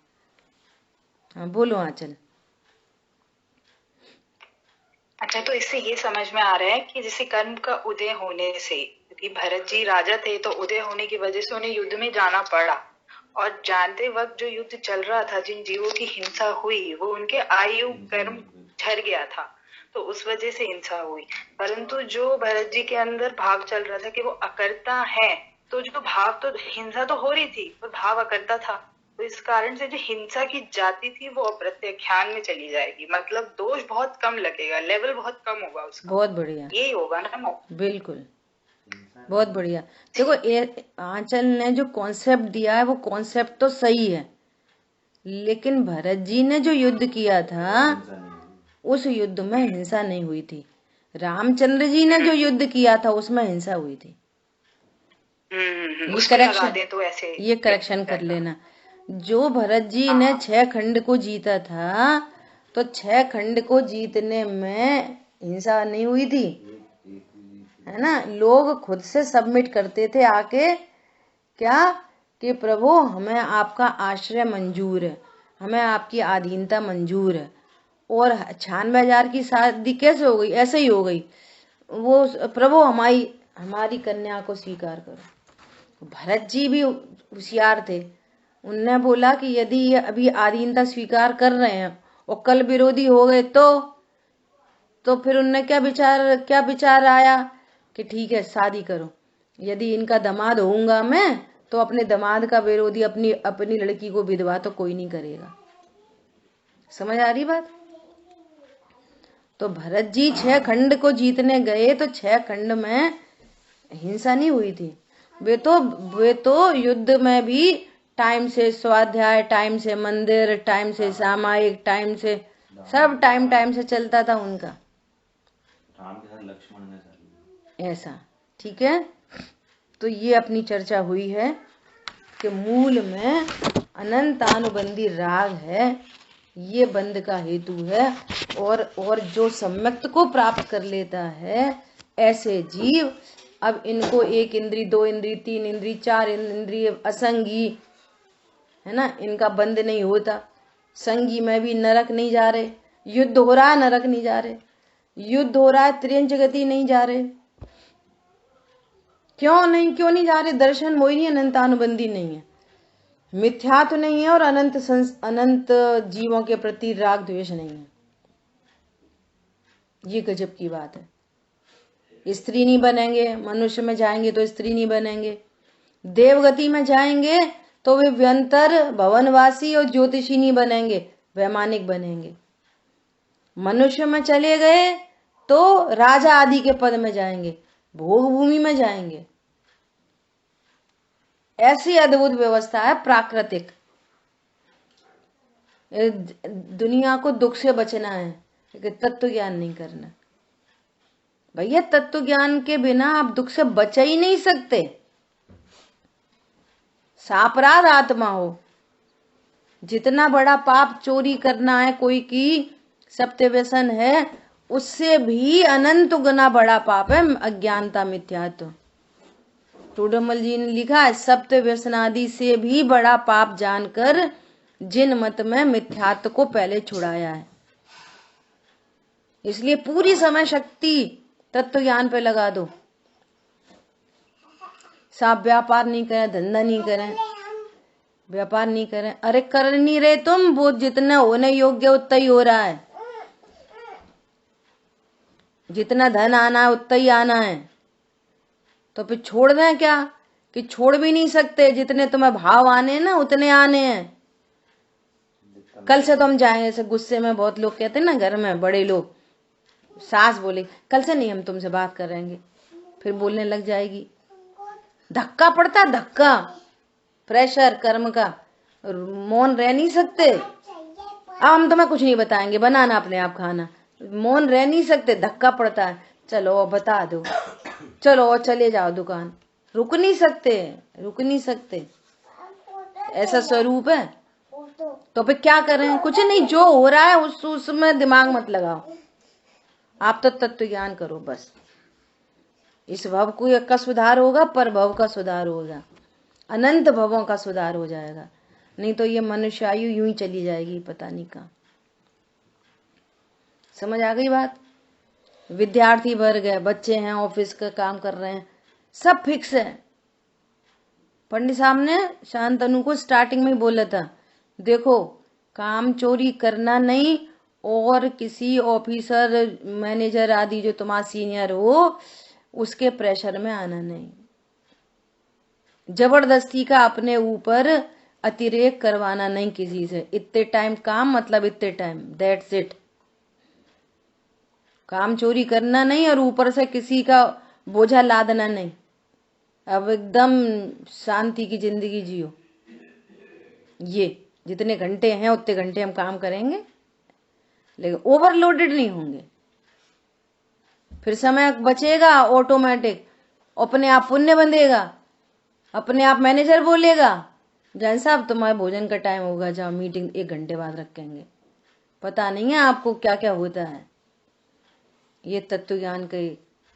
हाँ बोलो आंचल। अच्छा, तो इससे ये समझ में आ रहा है कि जैसे कर्म का उदय होने से, क्योंकि भरत जी राजा थे तो उदय होने की वजह से उन्हें युद्ध में जाना पड़ा, और जानते वक्त जो युद्ध चल रहा था, जिन जीवों की हिंसा हुई वो उनके आयु कर्म झड़ गया था, तो उस वजह से हिंसा हुई। परंतु जो भरत जी के अंदर भाव चल रहा था कि वो अकर्ता है, तो जो भाव, तो हिंसा तो हो रही थी पर भाव अकर्ता था, तो इस कारण से जो हिंसा की जाती थी वो अप्रत्याख्यान में चली जाएगी, मतलब दोष बहुत कम लगेगा, लेवल बहुत कम होगा उसका। बहुत बढ़िया, यही होगा ना? बिल्कुल, बहुत बढ़िया। देखो आंचल ने जो कॉन्सेप्ट दिया है वो कॉन्सेप्ट तो सही है, लेकिन भरत जी ने जो युद्ध किया था उस युद्ध में हिंसा नहीं हुई थी। रामचंद्र जी ने जो युद्ध किया था उसमें हिंसा हुई थी। ये करेक्शन कर लेना। जो भरत जी ने 6 खंड को जीता था, तो 6 खंड को जीतने में हिंसा नहीं हुई थी, है ना। लोग खुद से सबमिट करते थे आके, क्या कि प्रभु हमें आपका आश्रय मंजूर है, हमें आपकी अधीनता मंजूर है। और 96,000 की शादी कैसे हो गई? ऐसे ही हो गई। वो प्रभु हमारी कन्या को स्वीकार करो। भरत जी भी होशियार थे, उनने बोला कि यदि ये अभी अधीनता स्वीकार कर रहे हैं और कल विरोधी हो गए तो फिर उनने क्या विचार आया कि ठीक है शादी करो, यदि इनका दामाद होऊंगा मैं तो अपने दामाद का विरोधी अपनी लड़की को विधवा तो कोई नहीं करेगा। समझ आ रही बात? तो भरत जी 6 खंड को जीतने गए तो 6 खंड में हिंसा नहीं हुई थी। वे तो युद्ध में भी टाइम से स्वाध्याय, टाइम से मंदिर, टाइम से सामायिक, टाइम से सब टाइम से चलता था उनका। राम के साथ लक्ष्मण ने ऐसा, ठीक है। तो ये अपनी चर्चा हुई है कि मूल में अनंतानुबंधी राग है, ये बंध का हेतु है। और जो सम्यक्त को प्राप्त कर लेता है ऐसे जीव, अब इनको 1 इंद्री, 2 इंद्री, 3 इंद्री, 4 इंद्रिय असंगी, है ना, इनका बंध नहीं होता। संगी में भी नरक नहीं जा रहे, युद्ध हो रहा है नरक नहीं जा रहे, युद्ध हो रहा है त्रियंच गति नहीं जा रहे। क्यों नहीं जा रहे? दर्शन मोहिनी नहीं, अनंतानुबंधी नहीं है, मिथ्या तो नहीं है, और अनंत जीवों के प्रति राग द्वेष नहीं है। ये गजब की बात है। स्त्री नहीं बनेंगे, मनुष्य में जाएंगे तो स्त्री नहीं बनेंगे, देवगति में जाएंगे तो वे व्यंतर, भवनवासी और ज्योतिषी नहीं बनेंगे, वैमानिक बनेंगे। मनुष्य में चले गए तो राजा आदि के पद में जाएंगे, भोग भूमि में जाएंगे। ऐसी अद्भुत व्यवस्था है प्राकृतिक। दुनिया को दुख से बचना है, तत्व ज्ञान नहीं करना। भैया तत्व ज्ञान के बिना आप दुख से बच ही नहीं सकते। सापराध आत्मा हो, जितना बड़ा पाप चोरी करना है कोई की, सप्त व्यसन है, उससे भी अनंत गुना बड़ा पाप है अज्ञानता, मिथ्यात्व। टोडरमल जी ने लिखा है, सप्त व्यसनादि से भी बड़ा पाप जानकर जिन मत में मिथ्यात्व को पहले छुड़ाया है। इसलिए पूरी समय शक्ति तत्व ज्ञान पे लगा दो। साफ व्यापार नहीं करें, धंधा नहीं करें, व्यापार नहीं करें, अरे कर नहीं रहे तुम, वो जितना होने योग्य उतना ही हो रहा है, जितना धन आना है उतना ही आना है। तो फिर छोड़ दें क्या? कि छोड़ भी नहीं सकते, जितने तुम्हें भाव आने हैं ना उतने आने हैं। कल से तो हम जाएंगे, ऐसे गुस्से में बहुत लोग कहते हैं ना, घर में बड़े लोग, सास बोले कल से नहीं हम तुमसे बात करेंगे, फिर बोलने लग जाएगी। धक्का पड़ता, धक्का, प्रेशर कर्म का, मौन रह नहीं सकते। अब हम तुम्हें कुछ नहीं बताएंगे, बनाना अपने आप खाना, मौन रह नहीं सकते, धक्का पड़ता है। चलो बता दो, चलो चले जाओ दुकान, रुक नहीं सकते, ऐसा स्वरूप है। तो फिर क्या करें? कुछ नहीं, जो हो रहा है उसमें दिमाग मत लगाओ, आप तो तत्व ज्ञान करो बस। इस भव का सुधार होगा, पर भव का सुधार होगा, अनंत भवों का सुधार हो जाएगा। नहीं तो ये मनुष्य आयु यूं ही चली जाएगी, पता नहीं कहाँ। समझ आ गई बात? विद्यार्थी वर्ग है, बच्चे हैं, ऑफिस का काम कर रहे हैं, सब फिक्स है। पंडित साहब ने शांतनु को स्टार्टिंग में ही बोला था, देखो काम चोरी करना नहीं, और किसी ऑफिसर मैनेजर आदि जो तुम्हारा सीनियर हो उसके प्रेशर में आना नहीं, जबरदस्ती का अपने ऊपर अतिरेक करवाना नहीं किसी से। इतने टाइम काम मतलब इतने टाइम, दैट्स इट। काम चोरी करना नहीं और ऊपर से किसी का बोझा लादना नहीं। अब एकदम शांति की जिंदगी जियो। ये जितने घंटे हैं उतने घंटे हम काम करेंगे, लेकिन ओवरलोडेड नहीं होंगे। फिर समय बचेगा ऑटोमेटिक, अपने आप पुण्य बंधेगा, अपने आप मैनेजर बोलेगा, जैन साहब तुम्हारे भोजन का टाइम होगा, जाओ मीटिंग 1 घंटे बाद रखेंगे। पता नहीं है आपको क्या क्या होता है। ये तत्व ज्ञान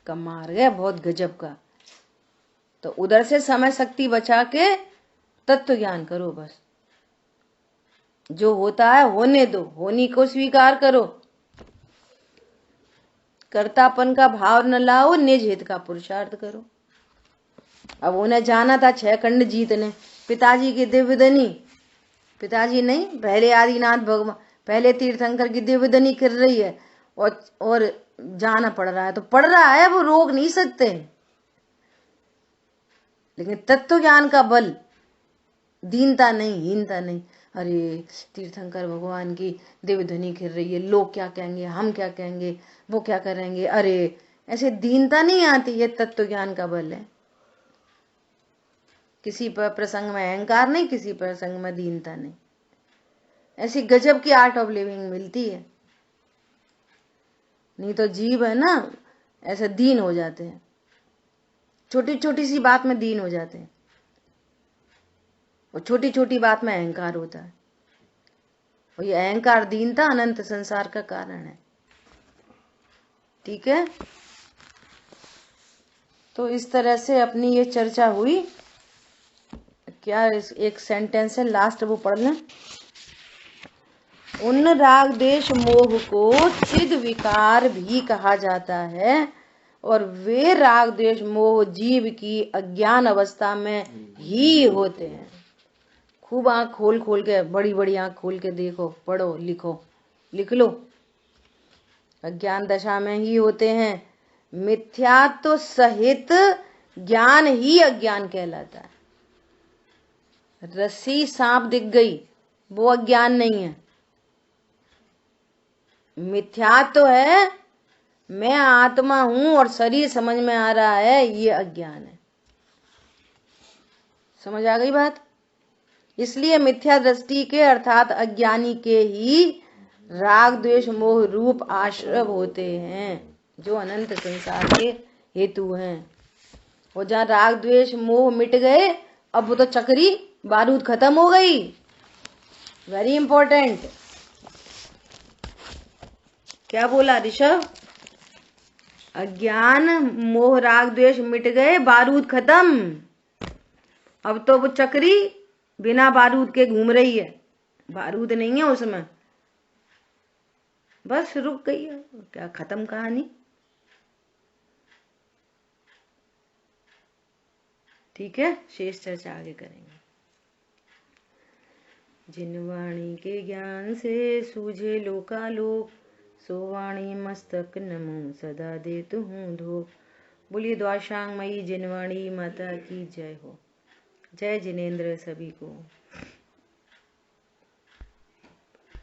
का मार्ग है बहुत गजब का। तो उधर से समय शक्ति बचा के तत्व ज्ञान करो। बस जो होता है होने दो, होनी को स्वीकार करो, कर्तापन का भाव न लाओ, निज हित का पुरुषार्थ करो। अब उन्हें जाना था 6 खंड जीतने, पिताजी की दिव्यधनी, पिताजी नहीं पहले आदिनाथ भगवान, पहले तीर्थंकर की दिव्यधनी कर रही है और जाना पड़ रहा है, तो पड़ रहा है, वो रोक नहीं सकते। लेकिन तत्व ज्ञान का बल, दीनता नहीं, हीनता नहीं। अरे तीर्थंकर भगवान की दिव्यधनी खिर रही है, लोग क्या कहेंगे, हम क्या कहेंगे, वो क्या करेंगे, अरे ऐसे दीनता नहीं आती। ये तत्व ज्ञान का बल है। किसी पर प्रसंग में अहंकार नहीं, किसी प्रसंग में दीनता नहीं। ऐसी गजब की आर्ट ऑफ लिविंग मिलती है। नहीं तो जीव है ना ऐसे दीन हो जाते हैं, छोटी छोटी सी बात में दीन हो जाते हैं, और छोटी छोटी बात में अहंकार होता है। और ये अहंकार दीनता अनंत संसार का कारण है। ठीक है, तो इस तरह से अपनी ये चर्चा हुई। क्या एक सेंटेंस है लास्ट, वो पढ़ लें। उन राग देश मोह को चिद विकार भी कहा जाता है, और वे राग देश मोह जीव की अज्ञान अवस्था में ही होते हैं। खूब आंख खोल खोल के, बड़ी बड़ी आंख खोल के देखो, पढ़ो, लिखो, लिख लो। अज्ञान दशा में ही होते हैं। मिथ्यात्व सहित ज्ञान ही अज्ञान कहलाता है। रस्सी सांप दिख गई, वो अज्ञान नहीं है। मिथ्यात्व है, मैं आत्मा हूं और शरीर समझ में आ रहा है, ये अज्ञान है। समझ आ गई बात? इसलिए मिथ्या दृष्टि के अर्थात अज्ञानी के ही राग द्वेष मोह रूप आश्रव होते हैं, जो अनंत संसार के हेतु हैं। और जहाँ राग द्वेष मोह मिट गए, अब वो तो चक्री बारूद खत्म हो गई। Very important. क्या बोला ऋषभ? अज्ञान मोह राग द्वेष मिट गए, बारूद खत्म। अब तो वो चक्री बिना बारूद के घूम रही है, बारूद नहीं है उसमें, बस रुक गई है। क्या खत्म कहानी। ठीक है, शेष चर्चा आगे करेंगे। जिन वाणी के ज्ञान से सूझे लोकालोक, सो वाणी मस्तक नमो सदा देतु हूँ धो। बोलिए द्वाशांग मई जिनवाणी माता की जय हो। जय जिनेन्द्र सभी को।